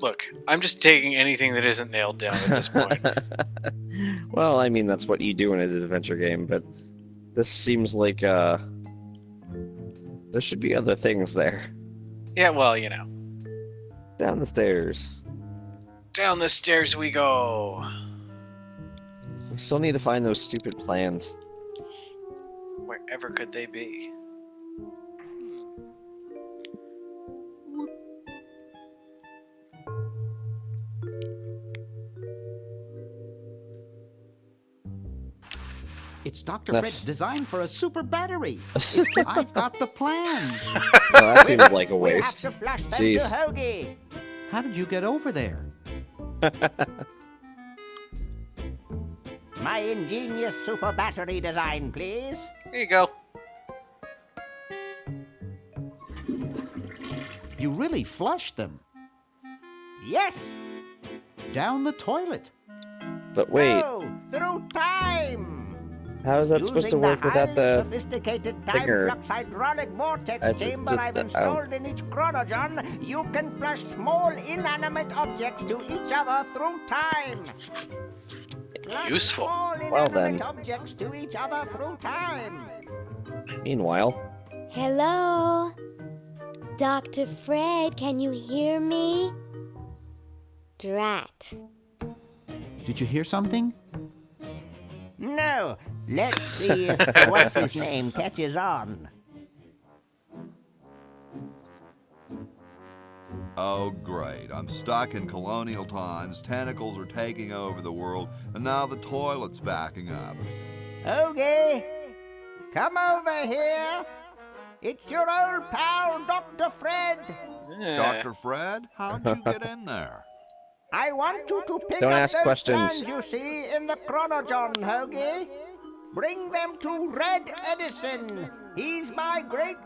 Look, I'm just taking anything that isn't nailed down at this point. Well, I mean, that's what you do in an adventure game, but this seems like, there should be other things there. Yeah, well, you know. Down the stairs. Down the stairs we go. We still need to find those stupid plans. Wherever could they be? It's Dr. Fred's design for a super battery. I've got the plans. Well, that seems like a We have waste. to flush them Jeez. to Hoagie. How did you get over there? My ingenious super battery design, please. There you go. You really flushed them. Yes. Down the toilet. But wait, No, through time. how is that supposed to Using work without highly the sophisticated time finger? flux hydraulic vortex I- chamber I've installed in each chronogen, you can flush small inanimate objects to each other through time. Flush Useful. Small Well, inanimate then. objects to each other through time. Meanwhile, Hello? Dr. Fred, can you hear me? Drat. Did you hear something? No, let's see if what's his name catches on. Oh, great. I'm stuck in colonial times. Tentacles are taking over the world, and now the toilet's backing up. Hoagie, come over here. It's your old pal, Dr. Fred. Yeah. Dr. Fred, how'd you get in there? I want you to pick Don't up ask those questions. plans you see in the chronogen, Hoagie. Bring them to Red Edison. He's my great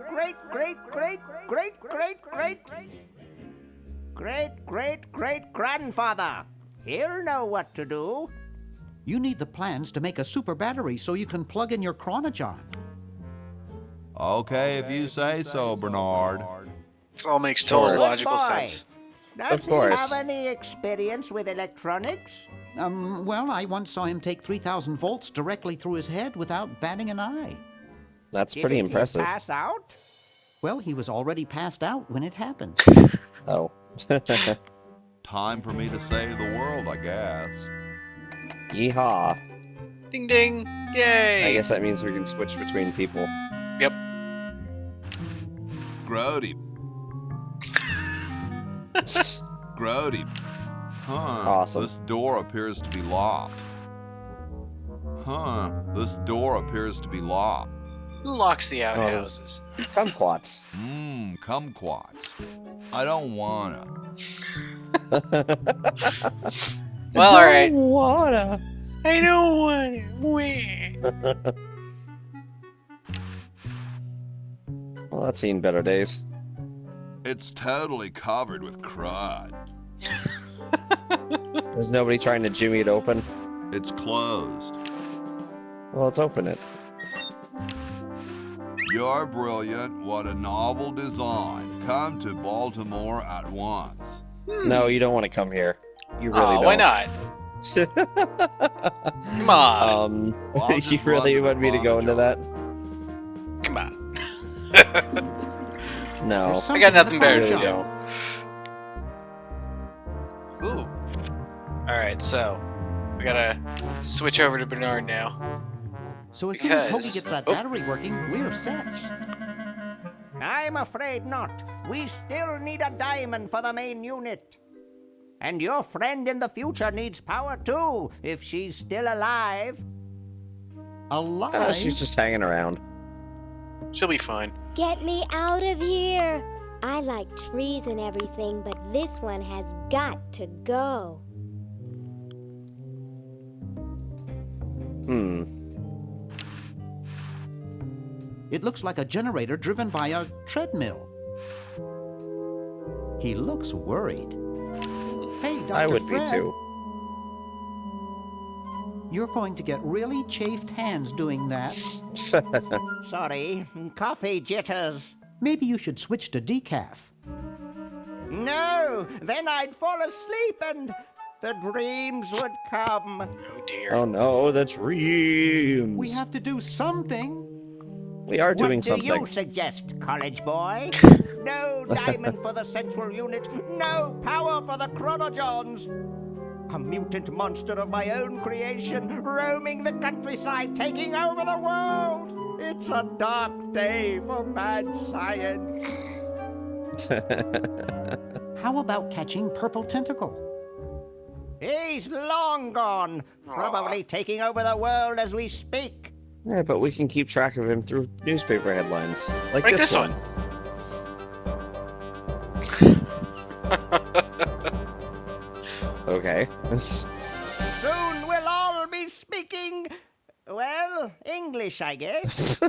grandfather. He'll know what to do. You need the plans to make a super battery so you can plug in your chronogen. Okay, if you say so, Bernard. This all makes total Good logical boy. sense. Does Of he course. have any experience with electronics? Well, I once saw him take 3,000 volts directly through his head without batting an eye. that's pretty Didn't impressive. He pass out? Well, he was already passed out when it happened. Oh. Time for me to save the world, I guess. Yeehaw. Ding ding! Yay! I guess that means we can switch between people. Yep. Grody. Grody. Huh. Awesome. This door appears to be locked. Huh. This door appears to be locked. Who locks the outhouses? Kumquats. Kumquats. I don't wanna. Well, alright. Wanna. I don't want it. Well, that's seen better days. It's totally covered with crud. There's nobody trying to jimmy it open. It's closed. Well, let's open it. You're brilliant. What a novel design. Come to Baltimore at once. No, you don't want to come here. You really Aw, don't. why not? Come on. Well, I'll You just really run to want me to go into that? Come on. No. There's I got nothing something better in to the do. chronogen. Ooh. Alright, so we gotta switch over to Bernard now. So as soon as Because- Hoagie gets that Oh. battery working, we're set. I'm afraid not. We still need a diamond for the main unit. And your friend in the future needs power too, if she's still alive. Alive? She's just hanging around. She'll be fine. Get me out of here! I like trees and everything, but this one has got to go. It looks like a generator driven by a treadmill. He looks worried. Hey, Dr. I would Fred, be too. you're going to get really chafed hands doing that. Sorry, coffee jitters. Maybe you should switch to decaf. No, then I'd fall asleep and the dreams would come. Oh dear. Oh no, the dreams. We have to do something. We are doing What do something. you suggest, college boy? No diamond for the central unit, no power for the chronogens. A mutant monster of my own creation, roaming the countryside, taking over the world. It's a dark day for mad science. How about catching Purple Tentacle? He's long gone, probably taking over the world as we speak. Yeah, but we can keep track of him through newspaper headlines. Like Like this this one. Okay. Soon we'll all be speaking, well, English, I guess.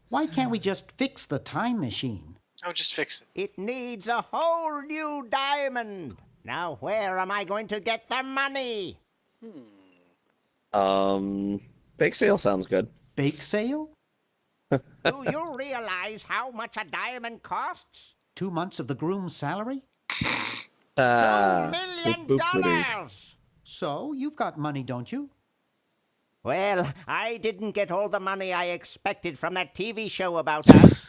Why can't we just fix the time machine? Oh, just fix it. It needs a whole new diamond. Now, where am I going to get the money? Bake sale sounds good. Bake sale? Do you realize how much a diamond costs? 2 months of the groom's salary? $2 million! So, you've got money, don't you? Well, I didn't get all the money I expected from that TV show about us.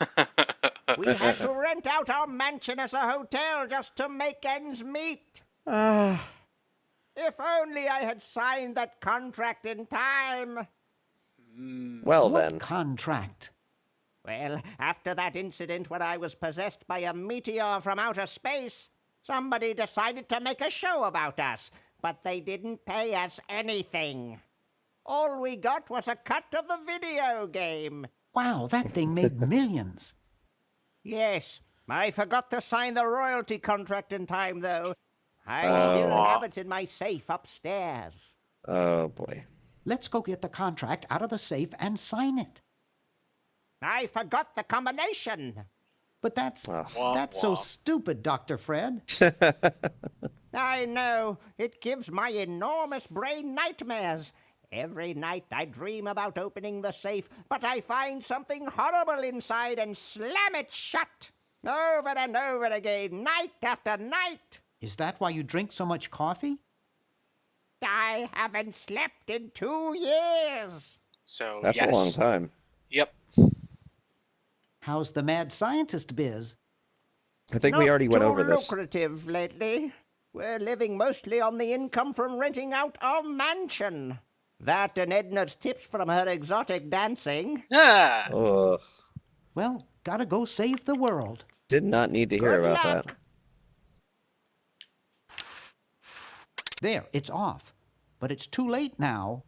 We had to rent out our mansion as a hotel just to make ends meet. If only I had signed that contract in time. Well What then. contract? Well, after that incident when I was possessed by a meteor from outer space, somebody decided to make a show about us, but they didn't pay us anything. All we got was a cut of the video game. Wow, that thing made millions. Yes, I forgot to sign the royalty contract in time, though. I still have it in my safe upstairs. Oh boy. Let's go get the contract out of the safe and sign it. I forgot the combination. But that's so stupid, Dr. Fred. I know. It gives my enormous brain nightmares. Every night I dream about opening the safe, but I find something horrible inside and slam it shut. Over and over again, night after night. Is that why you drink so much coffee? I haven't slept in 2 years. So, That's yes. a long time. Yep. How's the mad scientist biz? I think we already went over Not too this. lucrative lately. We're living mostly on the income from renting out our mansion. That and Edna's tips from her exotic dancing. Ah. Ugh. Well, gotta go save the world. Did not need to hear Good about luck. that. There, it's off. But it's too late now.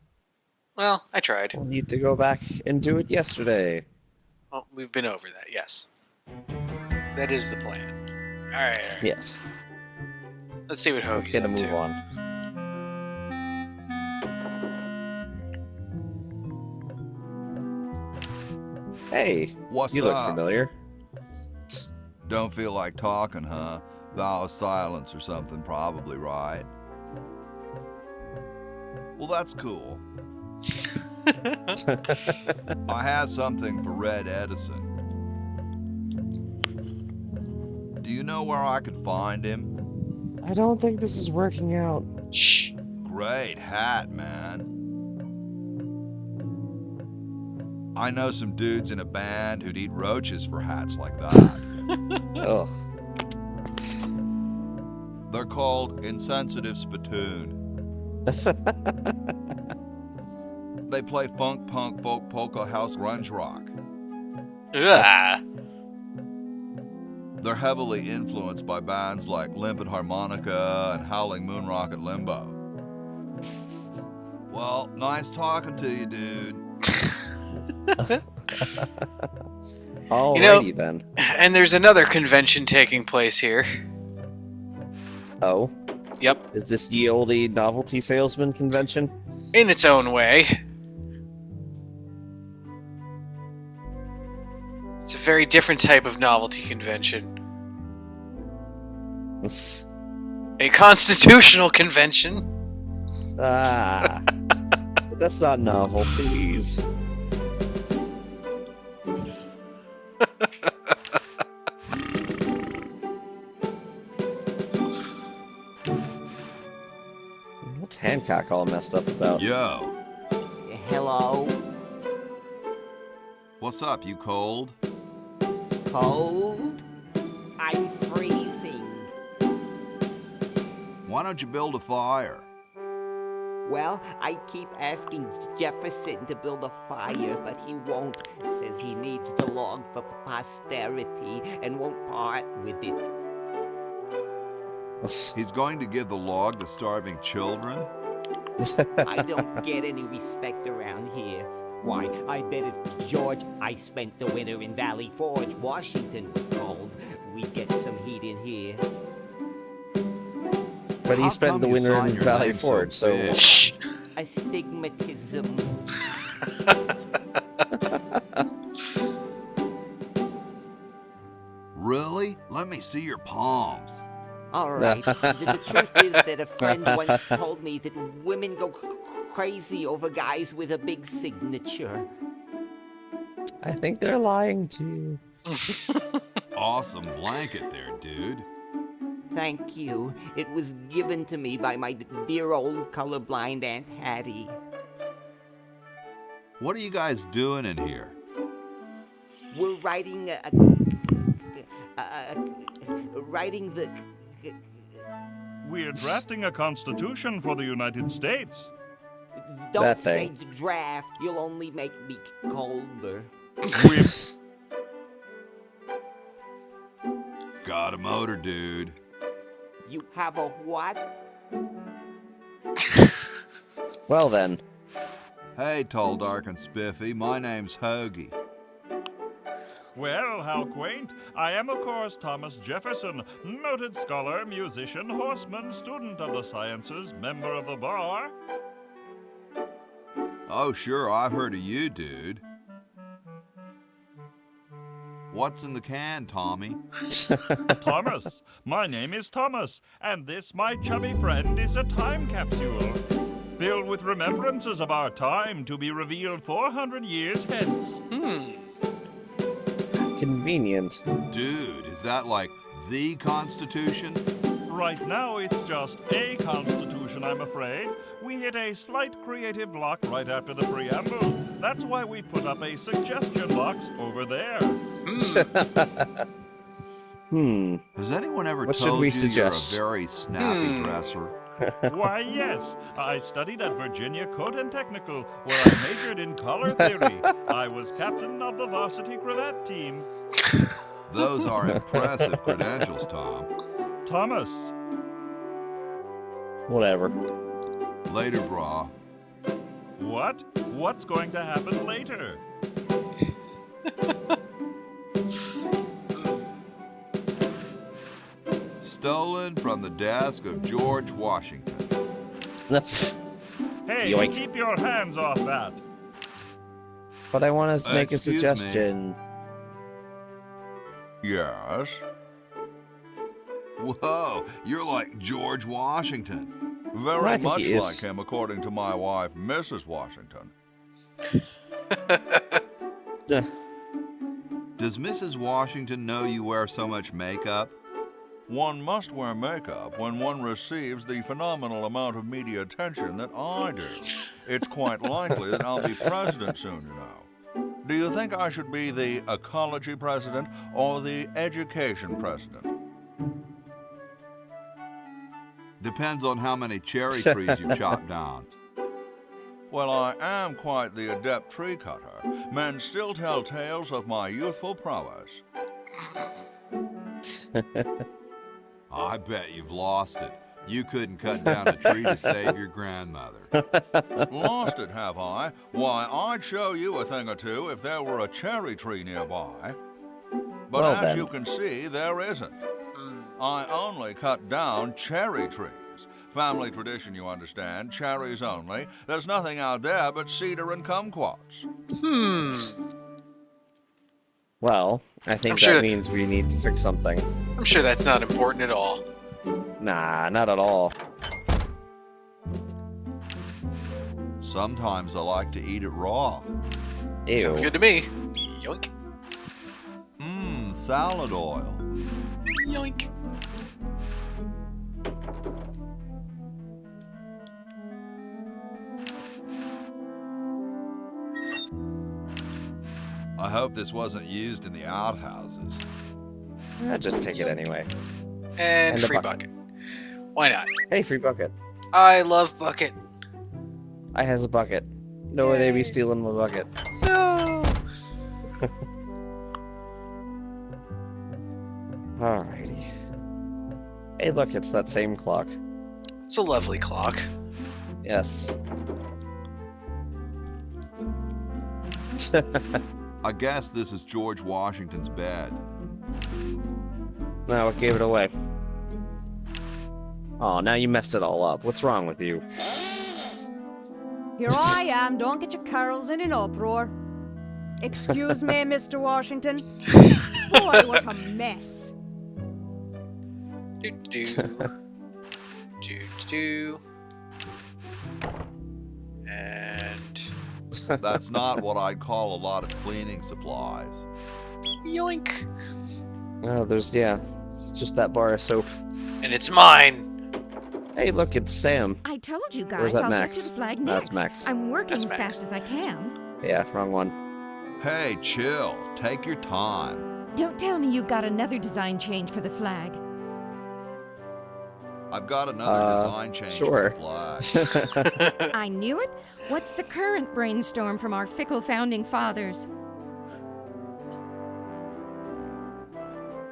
Well, I tried. We'll need to go back and do it yesterday. Well, we've been over that, yes. That is the plan. Alright. Yes. Let's see what Let's Hoagie's get a up move to. on. Hey, What's you look up? familiar. Don't feel like talking, huh? Vow of silence or something, probably, right? Well, that's cool. I have something for Red Edison. Do you know where I could find him? I don't think this is working out. Shh. Great hat, man. I know some dudes in a band who'd eat roaches for hats like that. Ugh. They're called Insensitive Spittoon. They play funk, punk, folk, polka, house, grunge rock. Ugh. They're heavily influenced by bands like Limpid Harmonica and Howling Moon Rocket Limbo. Well, nice talking to you, dude. Alrighty then. And there's another convention taking place here. Oh? Yep. Is this ye olde novelty salesman convention? In its own way. It's a very different type of novelty convention. A constitutional convention. Ah. But that's not novelties. What's Hancock all messed up about? Yo, Hello? what's up? You cold? Cold? I'm freezing. Why don't you build a fire? Well, I keep asking Jefferson to build a fire, but he won't. Says he needs the log for posterity and won't part with it. He's going to give the log to starving children? I don't get any respect around here. Why, I bet if George I spent the winter in Valley Forge, Washington was cold, we'd get some heat in here. But he How spent come the you winter sign in your Valley name so Forge, so big? Shh. Astigmatism. Really? Let me see your palms. All right. The truth is that a friend once told me that women go crazy over guys with a big signature. I think they're lying to you. Awesome blanket there, dude. Thank you. It was given to me by my dear old colorblind Aunt Hattie. What are you guys doing in here? We're writing writing the. We're drafting a constitution for the United States. Don't That say thing. draft. You'll only make me colder. Got a motor, dude. You have a what? Well then, Hey, tall, dark, and spiffy. My name's Hoagie. Well, how quaint. I am, of course, Thomas Jefferson, noted scholar, musician, horseman, student of the sciences, member of the bar. Oh, sure, I've heard of you, dude. What's in the can, Tommy? Thomas. My name is Thomas, and this, my chubby friend, is a time capsule. Filled with remembrances of our time to be revealed 400 years hence. convenient. Dude, is that like the Constitution? Right now, it's just a constitution, I'm afraid. We hit a slight creative block right after the preamble. That's why we put up a suggestion box over there. Has anyone ever What should told we you suggest? you're a very snappy dresser? Why, yes. I studied at Virginia Code and Technical, where I majored in color theory. I was captain of the varsity cravat team. Those are impressive credentials, Tom. Thomas. Whatever. Later, brah. What? What's going to happen later? Stolen from the desk of George Washington. Hey, Yoink. keep your hands off that. But I want to make a Excuse me. suggestion. Yes? Whoa, you're like George Washington. Very I think much he is. like him, according to my wife, Mrs. Washington. Does Mrs. Washington know you wear so much makeup? One must wear makeup when one receives the phenomenal amount of media attention that I do. It's quite likely that I'll be president soon, you know. Do you think I should be the ecology president or the education president? Depends on how many cherry trees you chop down. Well, I am quite the adept tree cutter. Men still tell tales of my youthful prowess. I bet you've lost it. You couldn't cut down a tree to save your grandmother. Lost it, have I? Why, I'd show you a thing or two if there were a cherry tree nearby. But Well, as then. you can see, there isn't. I only cut down cherry trees. Family tradition, you understand. Cherries only. There's nothing out there but cedar and kumquats. Well, I think I'm sure that that- means we need to fix something. I'm sure that's not important at all. Nah, not at all. Sometimes I like to eat it raw. Ew. Sounds good to me. Yoink. Salad oil. Yoink. I hope this wasn't used in the outhouses. Just take it anyway. And And a free bucket. bucket. Why not? Hey, free bucket. I love bucket. I has a bucket. No way they be stealing my bucket. No. Alrighty. Hey, look, it's that same clock. It's a lovely clock. Yes. I guess this is George Washington's bed. No, it gave it away. Oh, now you messed it all up. What's wrong with you? Here I am, don't get your curls in an uproar. Excuse me, Mr. Washington. Boy, what a mess. Do. And That's not what I'd call a lot of cleaning supplies. yoink. Oh, it's just that bar of soap. And it's mine. Hey, look, it's Sam. I told you Or guys is that I'll Max? get to the flag No, next. it's Max. I'm working That's as Max. fast as I can. Yeah, wrong one. Hey, chill. Take your time. Don't tell me you've got another design change for the flag. I've got another design change sure. for the flag. I knew it. What's the current brainstorm from our fickle founding fathers?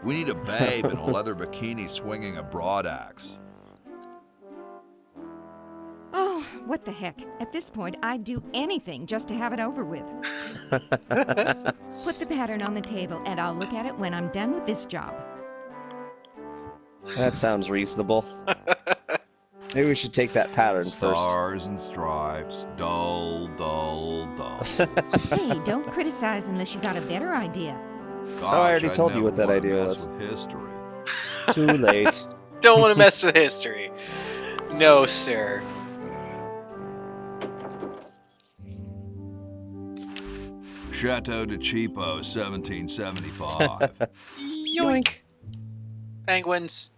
We need a babe in a leather bikini swinging a broadaxe. Oh, what the heck. At this point, I'd do anything just to have it over with. Put the pattern on the table, and I'll look at it when I'm done with this job. That sounds reasonable. Maybe we should take that pattern first. Stars and stripes, dull, dull, dull. Hey, don't criticize unless you got a better idea. Gosh, I already told you never what that wanna idea mess was. with history. Too late. Don't want to mess with history. No, sir. Chateau de Cheapo, 1775. Yoink. Penguins.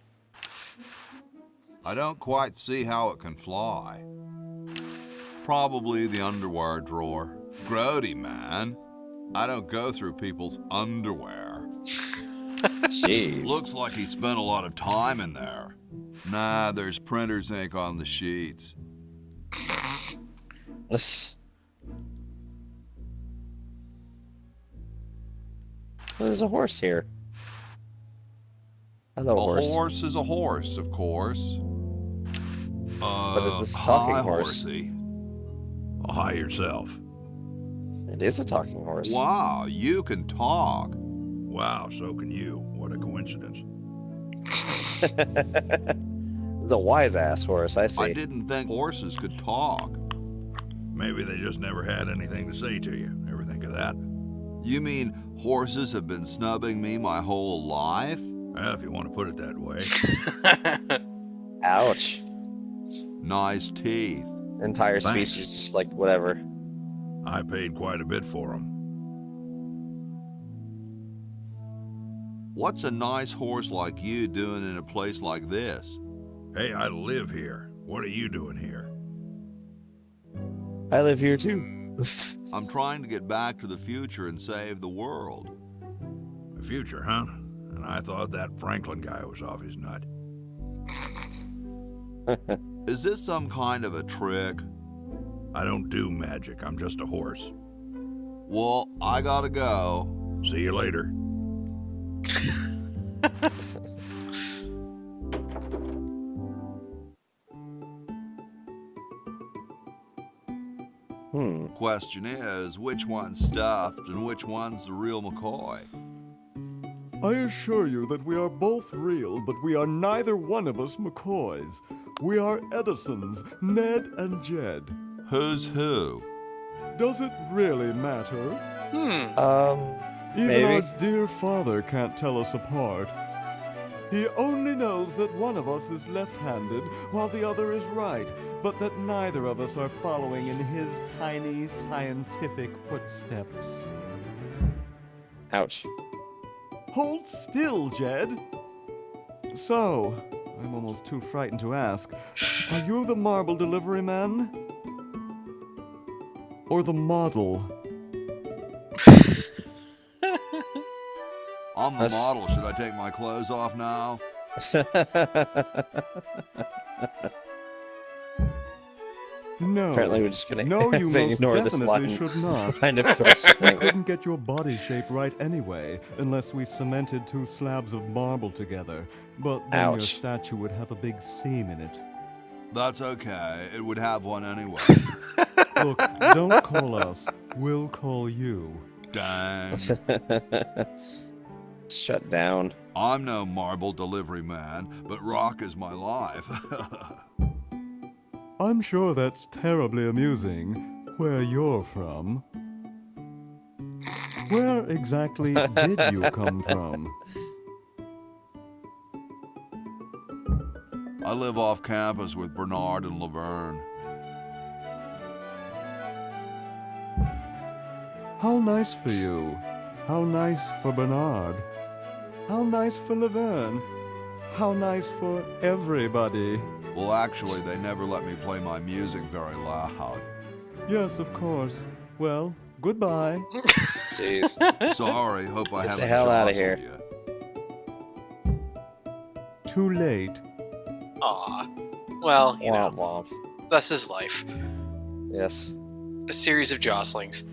I don't quite see how it can fly. Probably the underwear drawer. Grody, man. I don't go through people's underwear. Jeez. Looks like he spent a lot of time in there. Nah, there's printer's ink on the sheets. There's a horse here. Hello, A horse. horse is a horse, of course. But is this a talking hi, horse? Horsey. Oh, hi yourself. It is a talking horse. Wow, you can talk. Wow, so can you. What a coincidence. It's a wise ass horse, I see. I didn't think horses could talk. Maybe they just never had anything to say to you. Ever think of that? You mean horses have been snubbing me my whole life? Well, if you want to put it that way. Ouch. Nice teeth. Entire Thanks. species just like whatever. I paid quite a bit for them. What's a nice horse like you doing in a place like this? Hey, I live here. What are you doing here? I live here too. I'm trying to get back to the future and save the world. The future, huh? And I thought that Franklin guy was off his nut. Is this some kind of a trick? I don't do magic. I'm just a horse. Well, I gotta go. See you later. Question is, which one's stuffed and which one's the real McCoy? I assure you that we are both real, but we are neither one of us McCoys. We are Edisons, Ned and Jed. Who's who? Does it really matter? Even maybe. our dear father can't tell us apart. He only knows that one of us is left-handed while the other is right, but that neither of us are following in his tiny scientific footsteps. Ouch. Hold still, Jed. So, I'm almost too frightened to ask, are you the marble delivery man? Or the model? I'm the model. Should I take my clothes off now? No. Apparently we're just gonna No, you say most ignore this definitely line. should not. Kind of We question. couldn't get your body shape right anyway, unless we cemented two slabs of marble together. But then your Ouch. statue would have a big seam in it. That's okay. It would have one anyway. Look, don't call us. We'll call you. Dang. Shut down. I'm no marble delivery man, but rock is my life. I'm sure that's terribly amusing where you're from. Where exactly did you come from? I live off campus with Bernard and Laverne. How nice for you. How nice for Bernard. How nice for Laverne. How nice for everybody. Well, actually, they never let me play my music very loud. Yes, of course. Well, goodbye. Jeez. Sorry, hope I Get haven't the hell out of jostled here. you. Too late. Aw. Well, you know, Womp womp. thus is life. Yes. A series of jostlings.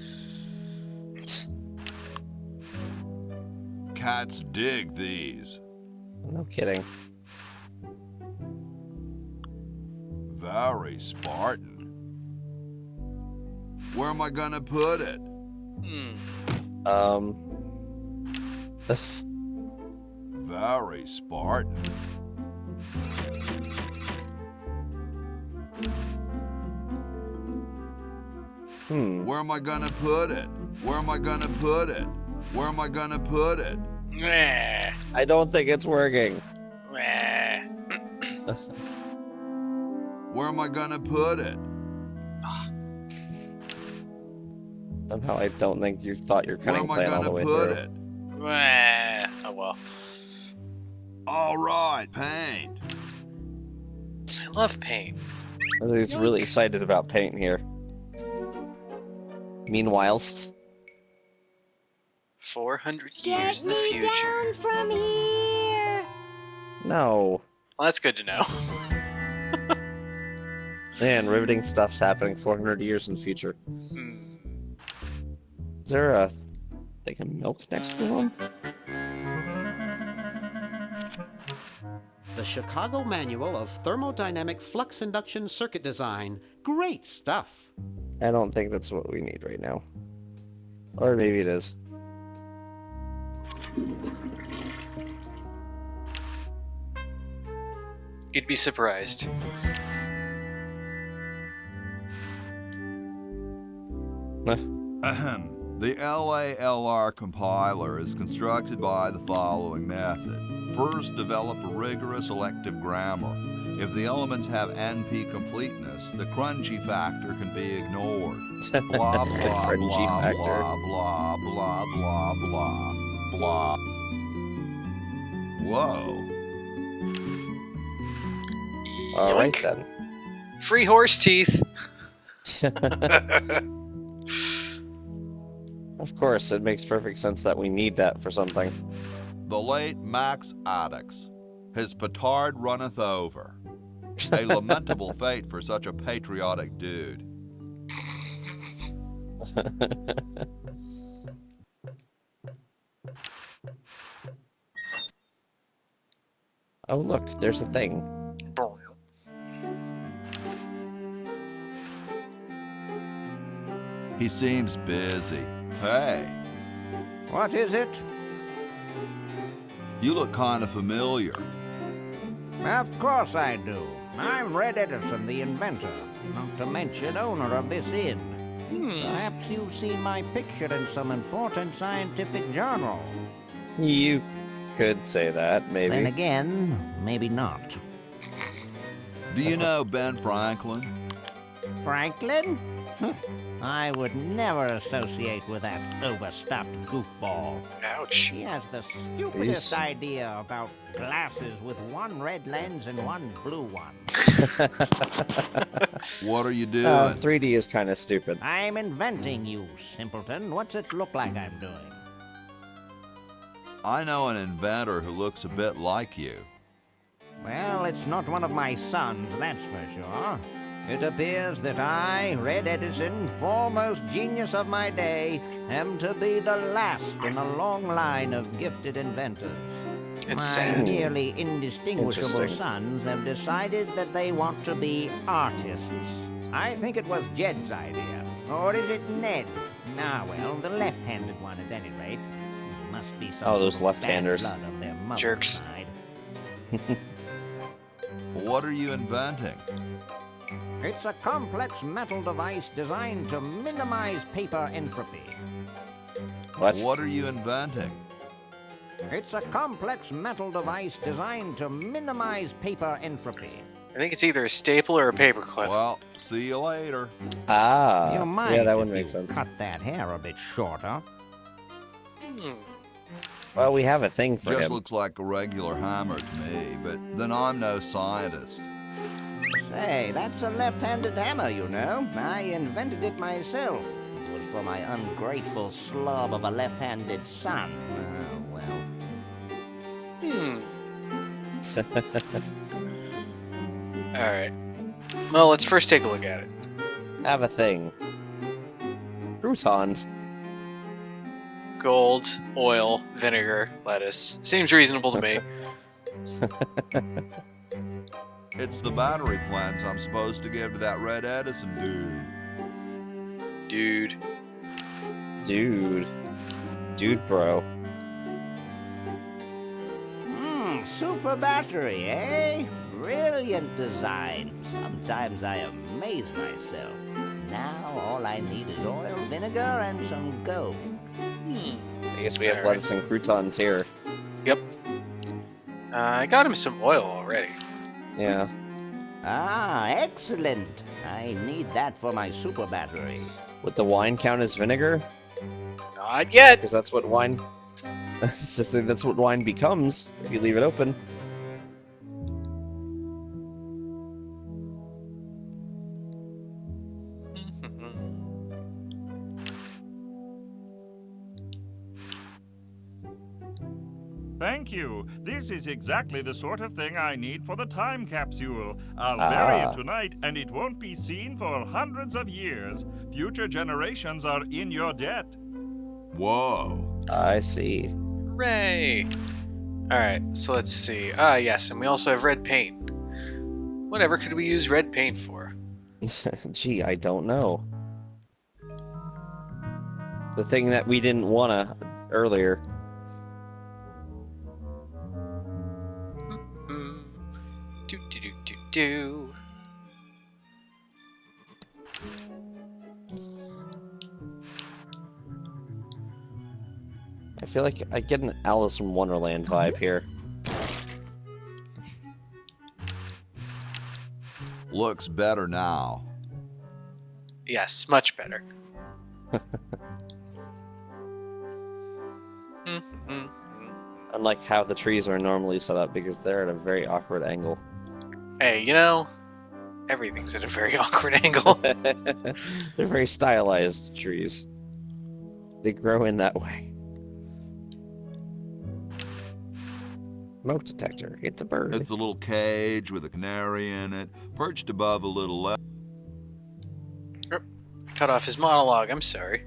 Cats dig these. No kidding. Very Spartan. Where am I gonna put it? Very Spartan. Where am I gonna put it? Where am I gonna put it? Where am I gonna put it? I don't think it's working. Where am I gonna put it? Somehow I don't think you thought your Where cunning am I plan all the gonna way put through. it? Oh well. All right, paint. I love paint. He's really excited about paint here. Meanwhilest, 400 Get years in the me future. down from here. no. Well, that's good to know. Man, riveting stuff's happening 400 years in the future. Hmm. Is there a thing of milk next to him? The Chicago Manual of Thermodynamic Flux Induction Circuit Design. Great stuff. I don't think that's what we need right now. Or maybe it is. You'd be surprised. Ahem. The LALR compiler is constructed by the following method. First, develop a rigorous elective grammar. If the elements have NP completeness, the crunchy factor can be ignored. Blah, blah, Crunchy blah, factor. blah, blah, blah, blah, blah, blah. Whoa. All right Yoink. then. Free horse teeth. Of course, it makes perfect sense that we need that for something. The late Max Addix. His petard runneth over. A lamentable fate for such a patriotic dude. Oh look, there's a thing. He seems busy. Hey, What is it? you look kind of familiar. Of course I do. I'm Red Edison, the inventor, not to mention owner of this inn. Perhaps you've seen my picture in some important scientific journal. You could say that, maybe. Then again, maybe not. Do you know Ben Franklin? Franklin? I would never associate with that overstuffed goofball. Ouch. He has the stupidest Jeez. idea about glasses with one red lens and one blue one. What are you doing? 3D is kind of stupid. I'm inventing, you simpleton. What's it look like I'm doing? I know an inventor who looks a bit like you. Well, it's not one of my sons, that's for sure. It appears that I, Red Edison, foremost genius of my day, am to be the last in a long line of gifted inventors. It's My sad. nearly indistinguishable Interesting. sons have decided that they want to be artists. I think it was Jed's idea. Or is it Ned? Ah, well, the left-handed one at any rate. Must be some Oh, those sort of bad left-handers. blood of their mother's Jerks. side. What are you inventing? It's a complex metal device designed to minimize paper entropy. What? What are you inventing? It's a complex metal device designed to minimize paper entropy. I think it's either a staple or a paperclip. Well, see you later. Ah, You might yeah, that if would you make sense. cut that hair a bit shorter. Well, we have a thing for Just him. looks like a regular hammer to me, but then I'm no scientist. Say, that's a left-handed hammer, you know. I invented it myself. It was for my ungrateful slob of a left-handed son. Oh, well. Alright. Well, let's first take a look at it. Have a thing. Croutons. Gold, oil, vinegar, lettuce. Seems reasonable to me. It's the battery plans I'm supposed to give to that Red Edison dude. Dude, bro. Super battery, eh? Brilliant design. Sometimes I amaze myself. Now all I need is oil, vinegar, and some gold. I guess we have lettuce and croutons here. Yep. I got him some oil already. Yeah. Ah, excellent. I need that for my super battery. Would the wine count as vinegar? Not yet. Because that's what wine. It's just that that's what wine becomes if you leave it open. Thank you. This is exactly the sort of thing I need for the time capsule. I'll bury it tonight, and it won't be seen for hundreds of years. Future generations are in your debt. Whoa. I see. Hooray! Alright, so let's see. Ah, yes, and we also have red paint. Whatever could we use red paint for? Gee, I don't know. The thing that we didn't wanna earlier. Do. I feel like I get an Alice in Wonderland vibe here. Looks better now. Yes, much better. Unlike how the trees are normally set up, because they're at a very awkward angle. Hey, you know, everything's at a very awkward angle. They're very stylized trees. They grow in that way. Smoke detector. It's a bird. It's a little cage with a canary in it, perched above a little lever. Cut off his monologue, I'm sorry.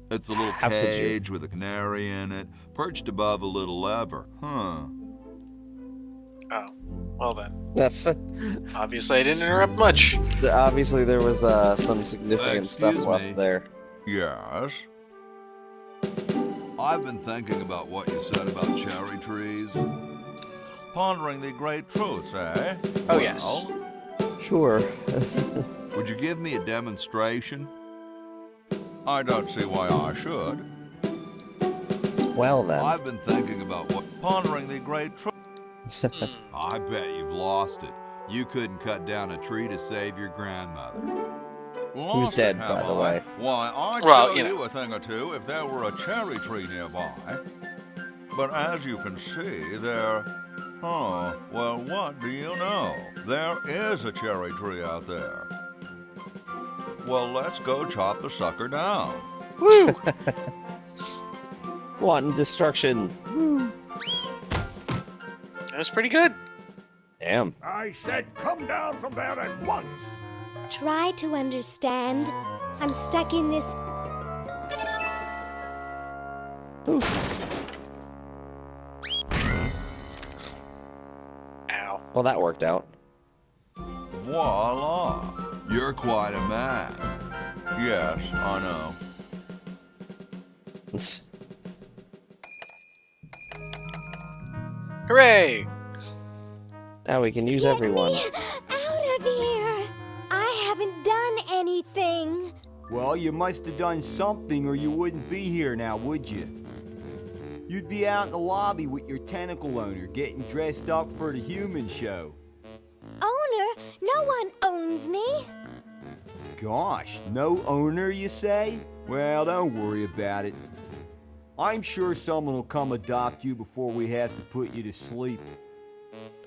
It's a little How could you? cage with a canary in it, perched above a little lever. Huh. Oh, well then. Obviously I didn't interrupt much. Obviously there was some significant stuff Excuse left me. there. Yes? I've been thinking about what you said about cherry trees. Pondering the great truths, eh? Oh, yes. Sure. Would you give me a demonstration? I don't see why I should. Well then. I've been thinking about what... Pondering the great truth. I bet you've lost it. You couldn't cut down a tree to save your grandmother. Who's dead, by the way? Why, I'd Well, tell you you know. a thing or two if there were a cherry tree nearby. But as you can see, there... Oh, well, what do you know? There is a cherry tree out there. Well, let's go chop the sucker down. Woo! Wanton destruction. That was pretty good. Damn. I said come down from there at once. Try to understand. I'm stuck in this. Well, that worked out. Voila! You're quite a man. Yes, I know. Hooray! Now we can use everyone. Out of here! I haven't done anything. Well, you must have done something or you wouldn't be here now, would you? You'd be out in the lobby with your tentacle owner getting dressed up for the human show. Owner? No one owns me. Gosh, no owner, you say? Well, don't worry about it. I'm sure someone will come adopt you before we have to put you to sleep.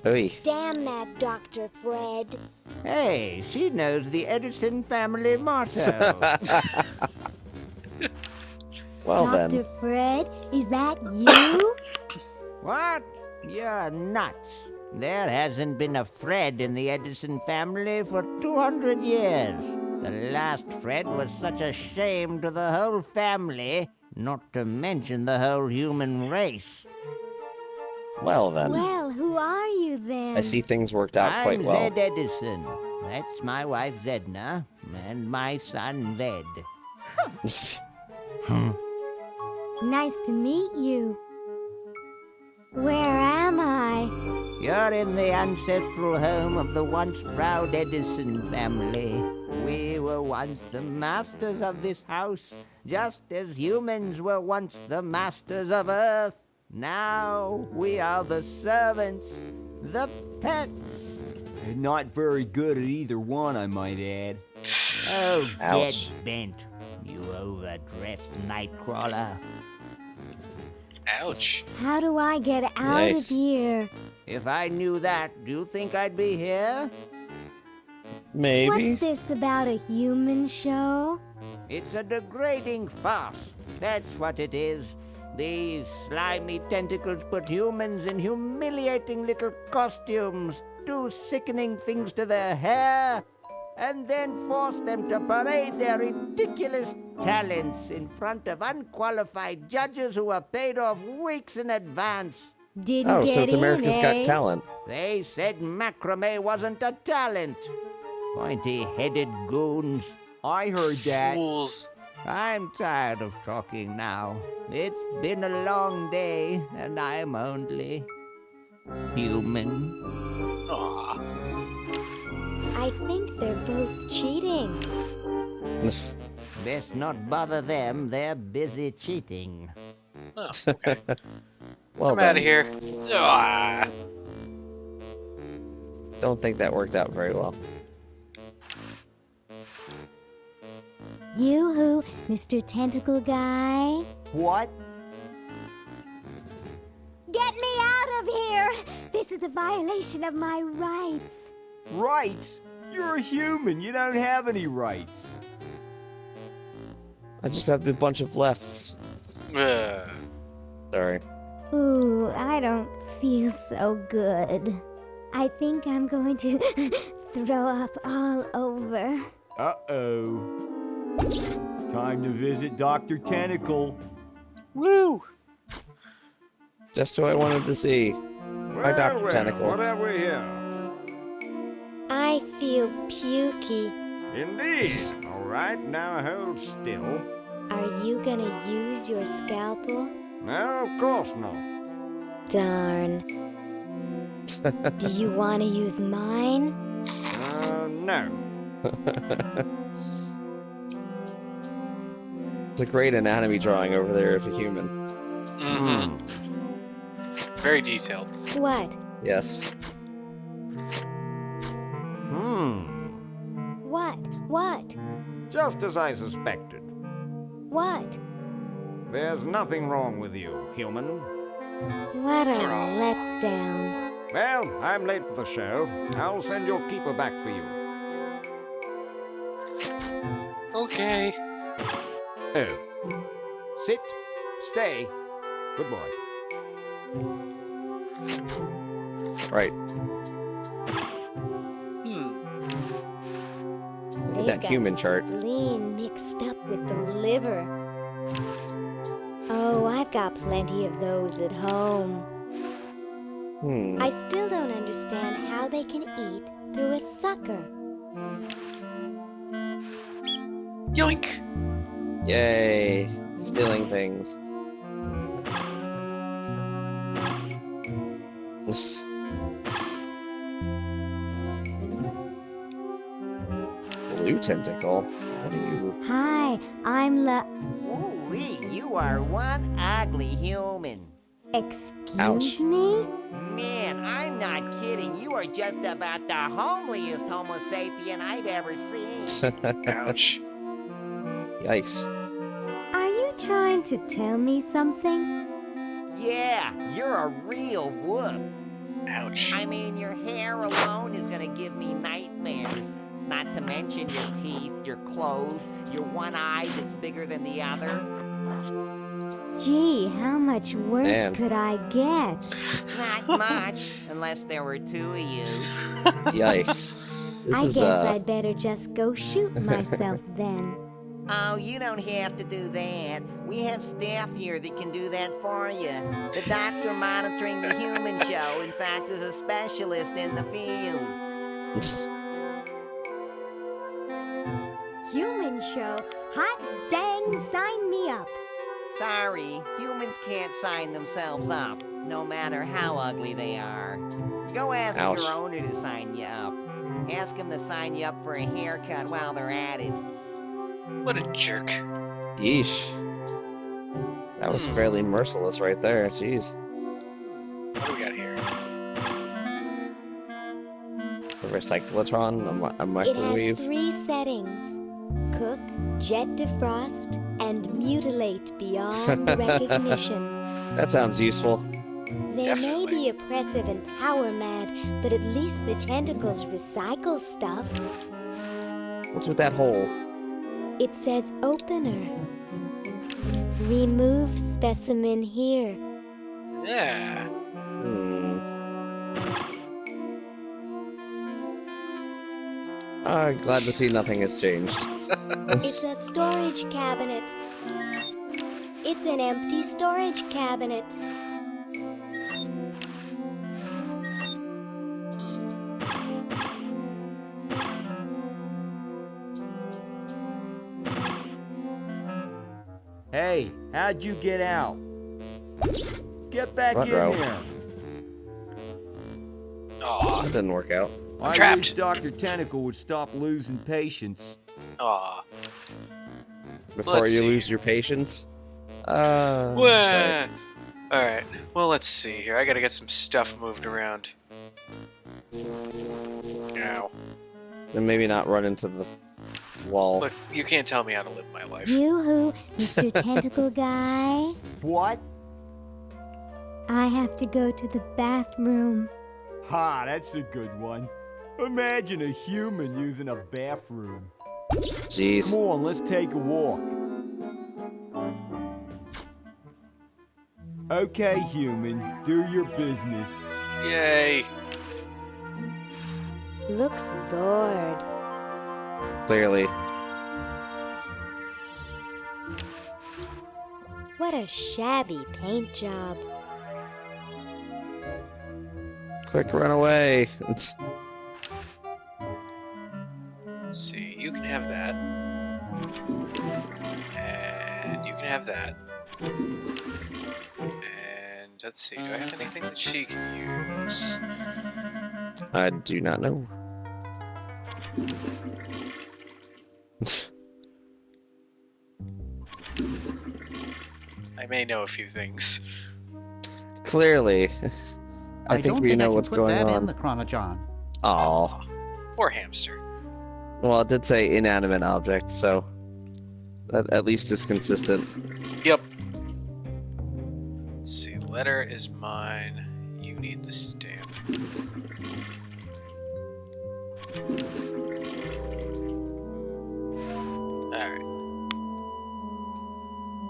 Oy. Damn that Dr. Fred. Hey, she knows the Edison family motto. Well Dr. then. Fred, is that you? What? You're nuts. There hasn't been a Fred in the Edison family for 200 years. The last Fred was such a shame to the whole family, not to mention the whole human race. Well then. Well, who are you then? I see things worked out quite well. I'm Zed Edison. That's my wife Zedna, and my son Ved. Nice to meet you. Where am I? You're in the ancestral home of the once proud Edison family. We were once the masters of this house, just as humans were once the masters of Earth. Now we are the servants, the pets. And not very good at either one, I might add. Oh, dead Ouch. bent, you overdressed nightcrawler. Ouch. How do I get out Nice. of here? If I knew that, do you think I'd be here? Maybe. What's this about a human show? It's a degrading farce. That's what it is. These slimy tentacles put humans in humiliating little costumes, do sickening things to their hair, and then force them to parade their ridiculous talents in front of unqualified judges who are paid off weeks in advance. Didn't Oh, get so it's in, America's eh? Got Talent. They said macrame wasn't a talent. Pointy-headed goons. I heard that. Fools. I'm tired of talking now. It's been a long day, and I'm only human. Aw. I think they're both cheating. Best not bother them, they're busy cheating. Oh, okay. Well I'm then. out of here. Ah. Don't think that worked out very well. Yoo-hoo, Mr. Tentacle Guy. What? Get me out of here! This is a violation of my rights. Rights? You're a human. You don't have any rights. I just have a bunch of lefts. Ugh. Sorry. Ooh, I don't feel so good. I think I'm going to throw up all over. Uh-oh. Time to visit Dr. Tentacle. Woo! Just who I wanted to see. Hi, Dr. Tentacle. What have we here? I feel pukey. Indeed. All right, now hold still. Are you gonna use your scalpel? No, of course not. Darn. Do you want to use mine? No. It's a great anatomy drawing over there of a human. Mm-hmm. Very detailed. What? Yes. What? Just as I suspected. What? There's nothing wrong with you, human. What a letdown. Well, I'm late for the show. I'll send your keeper back for you. Okay. Oh. Sit. Stay. Good boy. Right. They've That got human the chart. spleen mixed up with the liver. Oh, I've got plenty of those at home. I still don't understand how they can eat through a sucker. Yoink! Yay! Stealing things. Blue Tentacle? What are you? Hi, I'm Ooh-wee, you are one ugly human. Excuse Ouch. me? Man, I'm not kidding. You are just about the homeliest Homo sapien I've ever seen. Ouch. Yikes. Are you trying to tell me something? Yeah, you're a real wolf. Ouch. I mean, your hair alone is gonna give me nightmares. Not to mention your teeth, your clothes, your one eye that's bigger than the other. Gee, how much worse Man. could I get? Not much, unless there were two of you. Yikes. I guess I'd better just go shoot myself then. Oh, you don't have to do that. We have staff here that can do that for you. The doctor monitoring the human show, in fact, is a specialist in the field. Human show? Hot dang, sign me up. Sorry, humans can't sign themselves up, no matter how ugly they are. Go ask Ouch. your owner to sign you up. Ask him to sign you up for a haircut while they're at it. What a jerk. Yeesh. That was fairly merciless right there. Jeez. What do we got here? A recyclotron, a It microwave. has 3 settings. Cook, jet defrost, and mutilate beyond recognition. That sounds useful. They may be oppressive and power mad, but at least the tentacles recycle stuff. What's with that hole? It says opener. Remove specimen here. Yeah. Glad to see nothing has changed. It's a storage cabinet. It's an empty storage cabinet. Hey, how'd you get out? Get back Front in row. there. Aw. That didn't work out. I'm I trapped. wish Dr. Tentacle would stop losing patience. Aw. Before Let's you see. lose your patience. Well, sorry. alright. Well, let's see here. I gotta get some stuff moved around. Ow. Then maybe not run into the wall. Look, you can't tell me how to live my life. Yoo-hoo, Mr. Tentacle Guy. What? I have to go to the bathroom. Ha, that's a good one. Imagine a human using a bathroom. Jeez. Come on, let's take a walk. Okay, human, do your business. Yay. Looks bored. Clearly. What a shabby paint job. Quick, run away. Let's see. You can have that. And you can have that. And let's see. Do I have anything that she can use? I do not know. I may know a few things. Clearly. I think don't we think know I can what's put going that in on. the chronojohn. Oh. Poor hamster. Well, it did say inanimate object, so that at least is consistent. Yep. Let's see. Letter is mine. You need the stamp. Alright.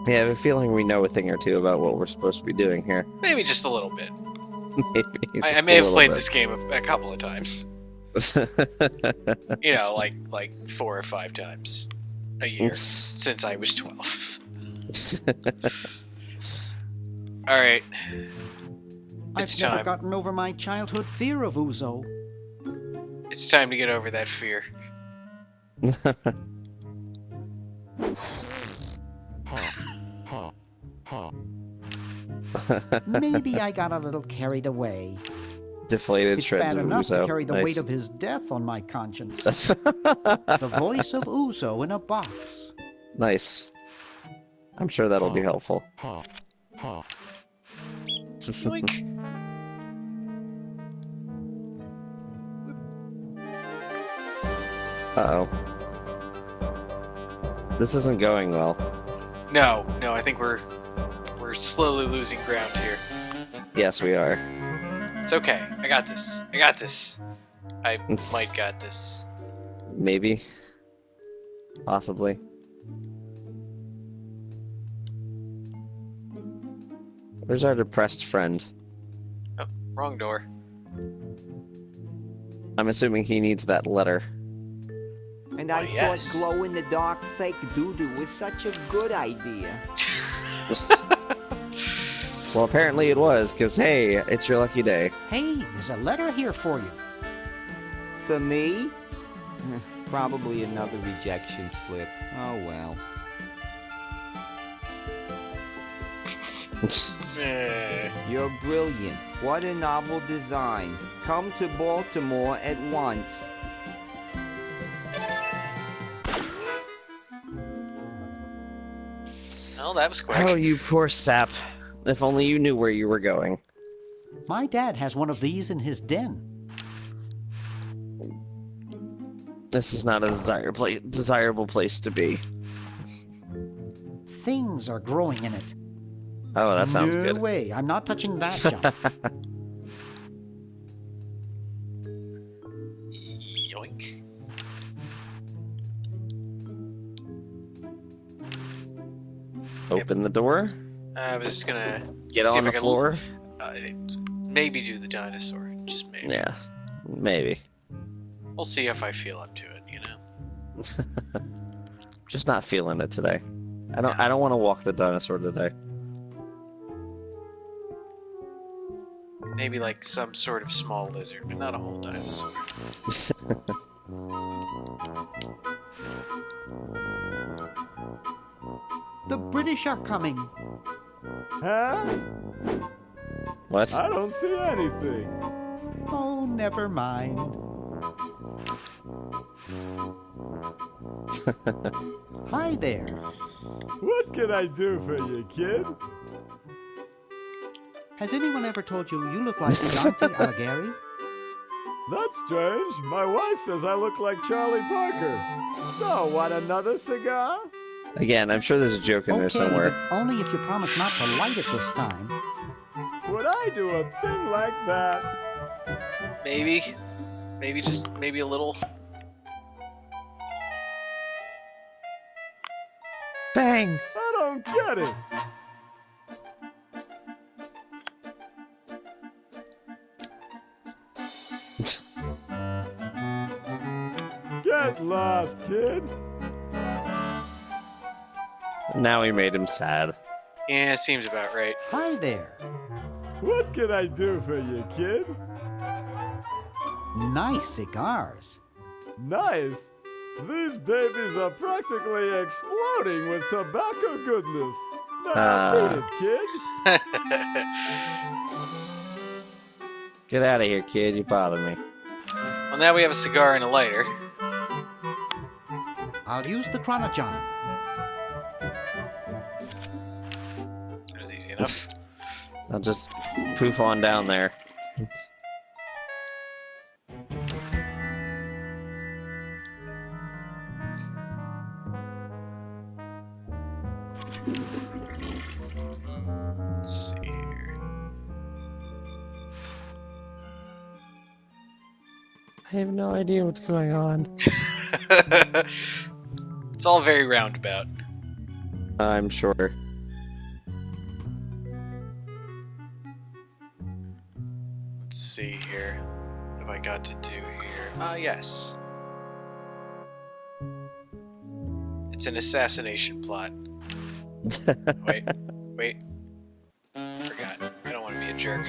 Yeah, I have a feeling we know a thing or two about what we're supposed to be doing here. Maybe just a little bit. Maybe. I just may a have little played bit. this game a couple of times. You know, like 4 or 5 times a year since I was 12. Alright. I've It's never time. gotten over my childhood fear of Uzo. It's time to get over that fear. Maybe I got a little carried away. Deflated It's shreds bad of enough Uzo. to carry the Nice. weight of his death on my conscience. The voice of Uzo in a box. Nice. I'm sure that'll be helpful. Yoink. Uh-oh. This isn't going well. No, I think we're slowly losing ground here. Yes, we are. It's okay. I got this. I might got this. Maybe. Possibly. Where's our depressed friend? Oh, wrong door. I'm assuming he needs that letter. And I yes. thought glow-in-the-dark fake doo-doo was such a good idea. Well, apparently it was, because, hey, it's your lucky day. Hey, there's a letter here for you. For me? Probably another rejection slip. Oh well. You're brilliant. What a novel design. Come to Baltimore at once. Well, that was quick. Oh, you poor sap. If only you knew where you were going. My dad has one of these in his den. This is not a desirable place to be. Things are growing in it. Oh, that sounds no good. No way, I'm not touching that junk. Yoink. Open the door. I was gonna Get see on if the I floor. Maybe do the dinosaur. Just maybe. Yeah, maybe. We'll see if I feel up to it, you know? Just not feeling it today. I don't want to walk the dinosaur today. Maybe like some sort of small lizard, but not a whole dinosaur. The British are coming. Huh? What? I don't see anything. Oh, never mind. Hi there. What can I do for you, kid? Has anyone ever told you you look like Dante Alighieri? That's strange. My wife says I look like Charlie Parker. So, want another cigar? Again, I'm sure there's a joke in there somewhere. But only if you promise not to light it this time. Would I do a thing like that? Maybe a little. Bang! I don't get it. Get lost, kid. Now we made him sad. Yeah, seems about right. Hi there. What can I do for you, kid? Nice cigars. Nice. These babies are practically exploding with tobacco goodness. Now beat it, kid. Get out of here, kid. You bother me. Well, now we have a cigar and a lighter. I'll use the chronogen. That was easy enough. I'll just poof on down there. Let's see here. I have no idea what's going on. It's all very roundabout. I'm sure. Let's see here. What have I got to do here? Yes. It's an assassination plot. Wait. Forgot. I don't want to be a jerk.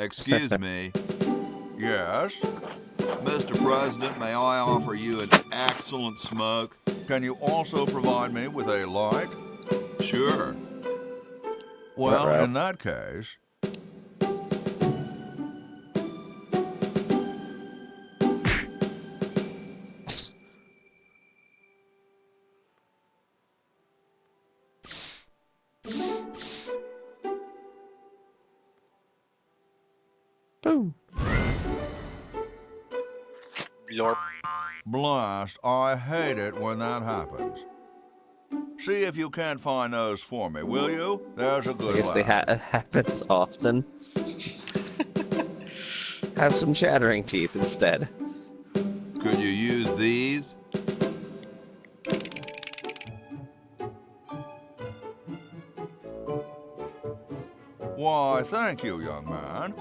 Excuse me. Yes? Mr. President, may I offer you an excellent smoke? Can you also provide me with a light? Sure. Well, Ruh-roh. in that case... Boom. Lorp. Blast, I hate it when that happens. See if you can't find those for me, will you? There's a I good guess lad. it happens often. Have some chattering teeth instead. Could you use these? Why, thank you, young man.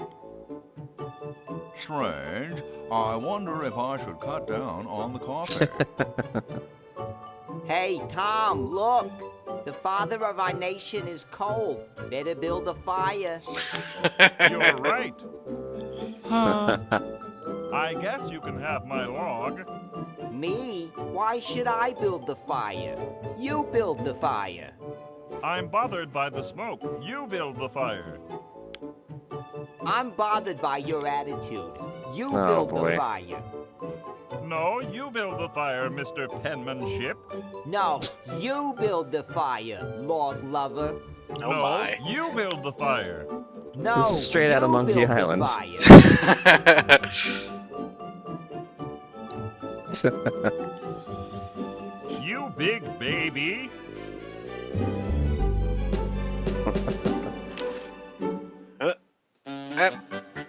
Strange. I wonder if I should cut down on the coffee. Hey, Tom, look! The father of our nation is cold. Better build a fire. You're right. I guess you can have my log. Me? Why should I build the fire? You build the fire. I'm bothered by the smoke. You build the fire. I'm bothered by your attitude. You Oh, build boy. the fire. No, you build the fire, Mr. Penmanship. No, you build the fire, log lover. Oh no, my. you build the fire. No, This is straight out of you Monkey build the Island. fire. You big baby.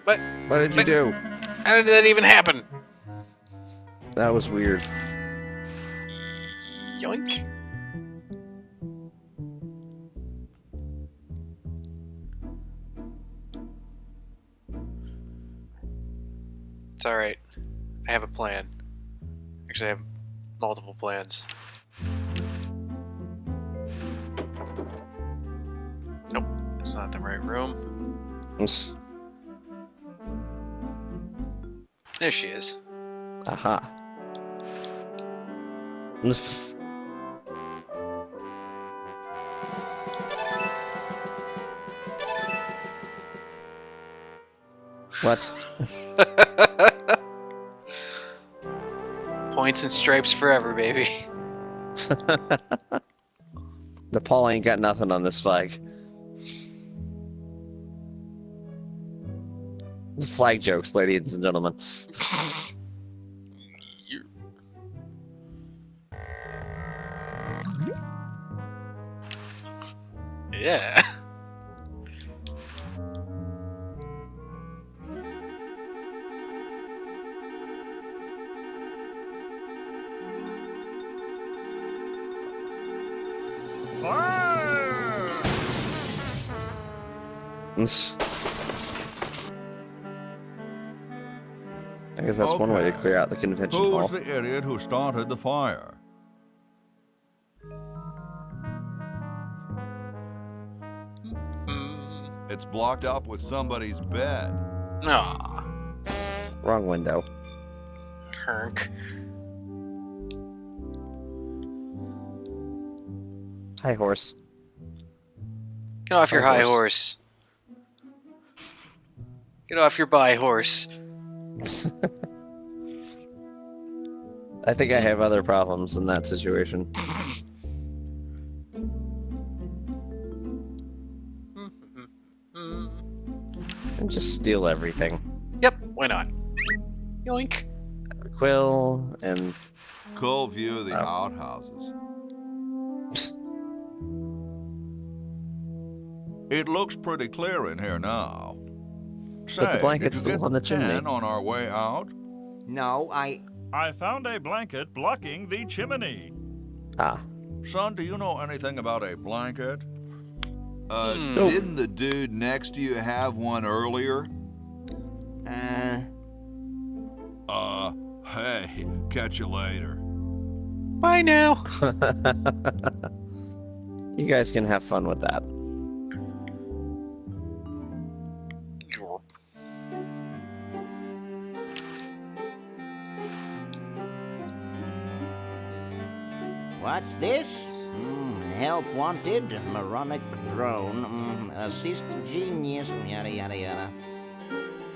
What? What did you do? How did that even happen? That was weird. Yoink. It's alright. I have a plan. Actually, I have multiple plans. Nope, that's not the right room. There she is. Aha. What? Points and stripes forever, baby. Nepal ain't got nothing on this flag. The flag jokes, ladies and gentlemen. Yeah. I guess that's one way to clear out the convention Who hall. was the idiot who started the fire? It's blocked up with somebody's bed. Aw. Wrong window. Herk. Hi, horse. Get off your High high horse. horse. Get off your by horse. I think I have other problems in that situation. And just steal everything. Yep, why not? Yoink. A quill and Cool view of the outhouses. It looks pretty clear in here now. But the blanket's did you still get on the chimney. pen on our way out? No, I found a blanket blocking the chimney. Ah. Son, do you know anything about a blanket? Nope. Didn't the dude next to you have one earlier? Hey, catch you later. Bye now. You guys can have fun with that. What's this? Help wanted, moronic drone, assist genius, yada yada yada.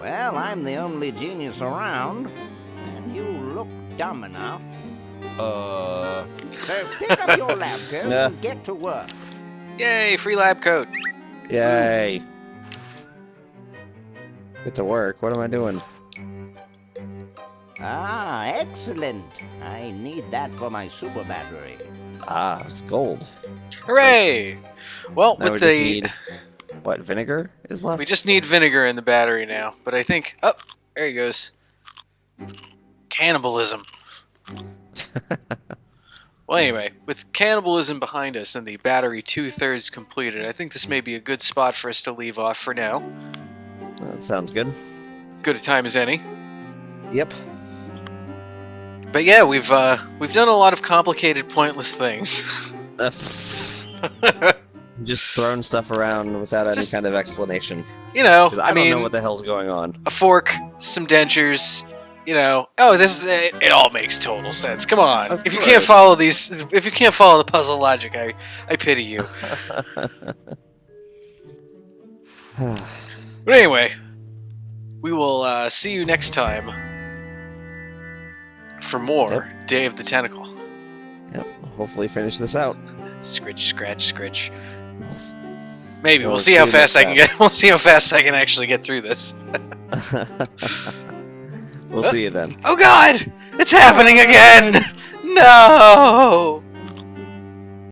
Well, I'm the only genius around, and you look dumb enough. So pick up your lab coat and get to work. Yay, free lab coat. Yay. Get to work. What am I doing? Ah, excellent. I need that for my super battery. Ah, it's gold. Hooray! Well, Now we with just the... need... What, vinegar is left? We just need vinegar in the battery now. But I think... Oh, there he goes. Cannibalism. Well, anyway, with cannibalism behind us and the battery 2/3 completed, I think this may be a good spot for us to leave off for now. That sounds good. Good a time as any. Yep. But yeah, we've done a lot of complicated, pointless things. Just throwing stuff around without any kind of explanation. You know, 'Cause I don't know what the hell's going on. A fork, some dentures. You know, oh, this is it. All makes total sense. Come on, if you can't follow these, if you can't follow the puzzle logic, I pity you. But anyway, we will see you next time for more Day of the Tentacle. Yep. Hopefully finish this out. Scritch, scratch, scritch. Maybe Well, we'll see how fast I can get. We'll see how fast I can actually get through this. We'll see you then. Oh God! It's happening again! No!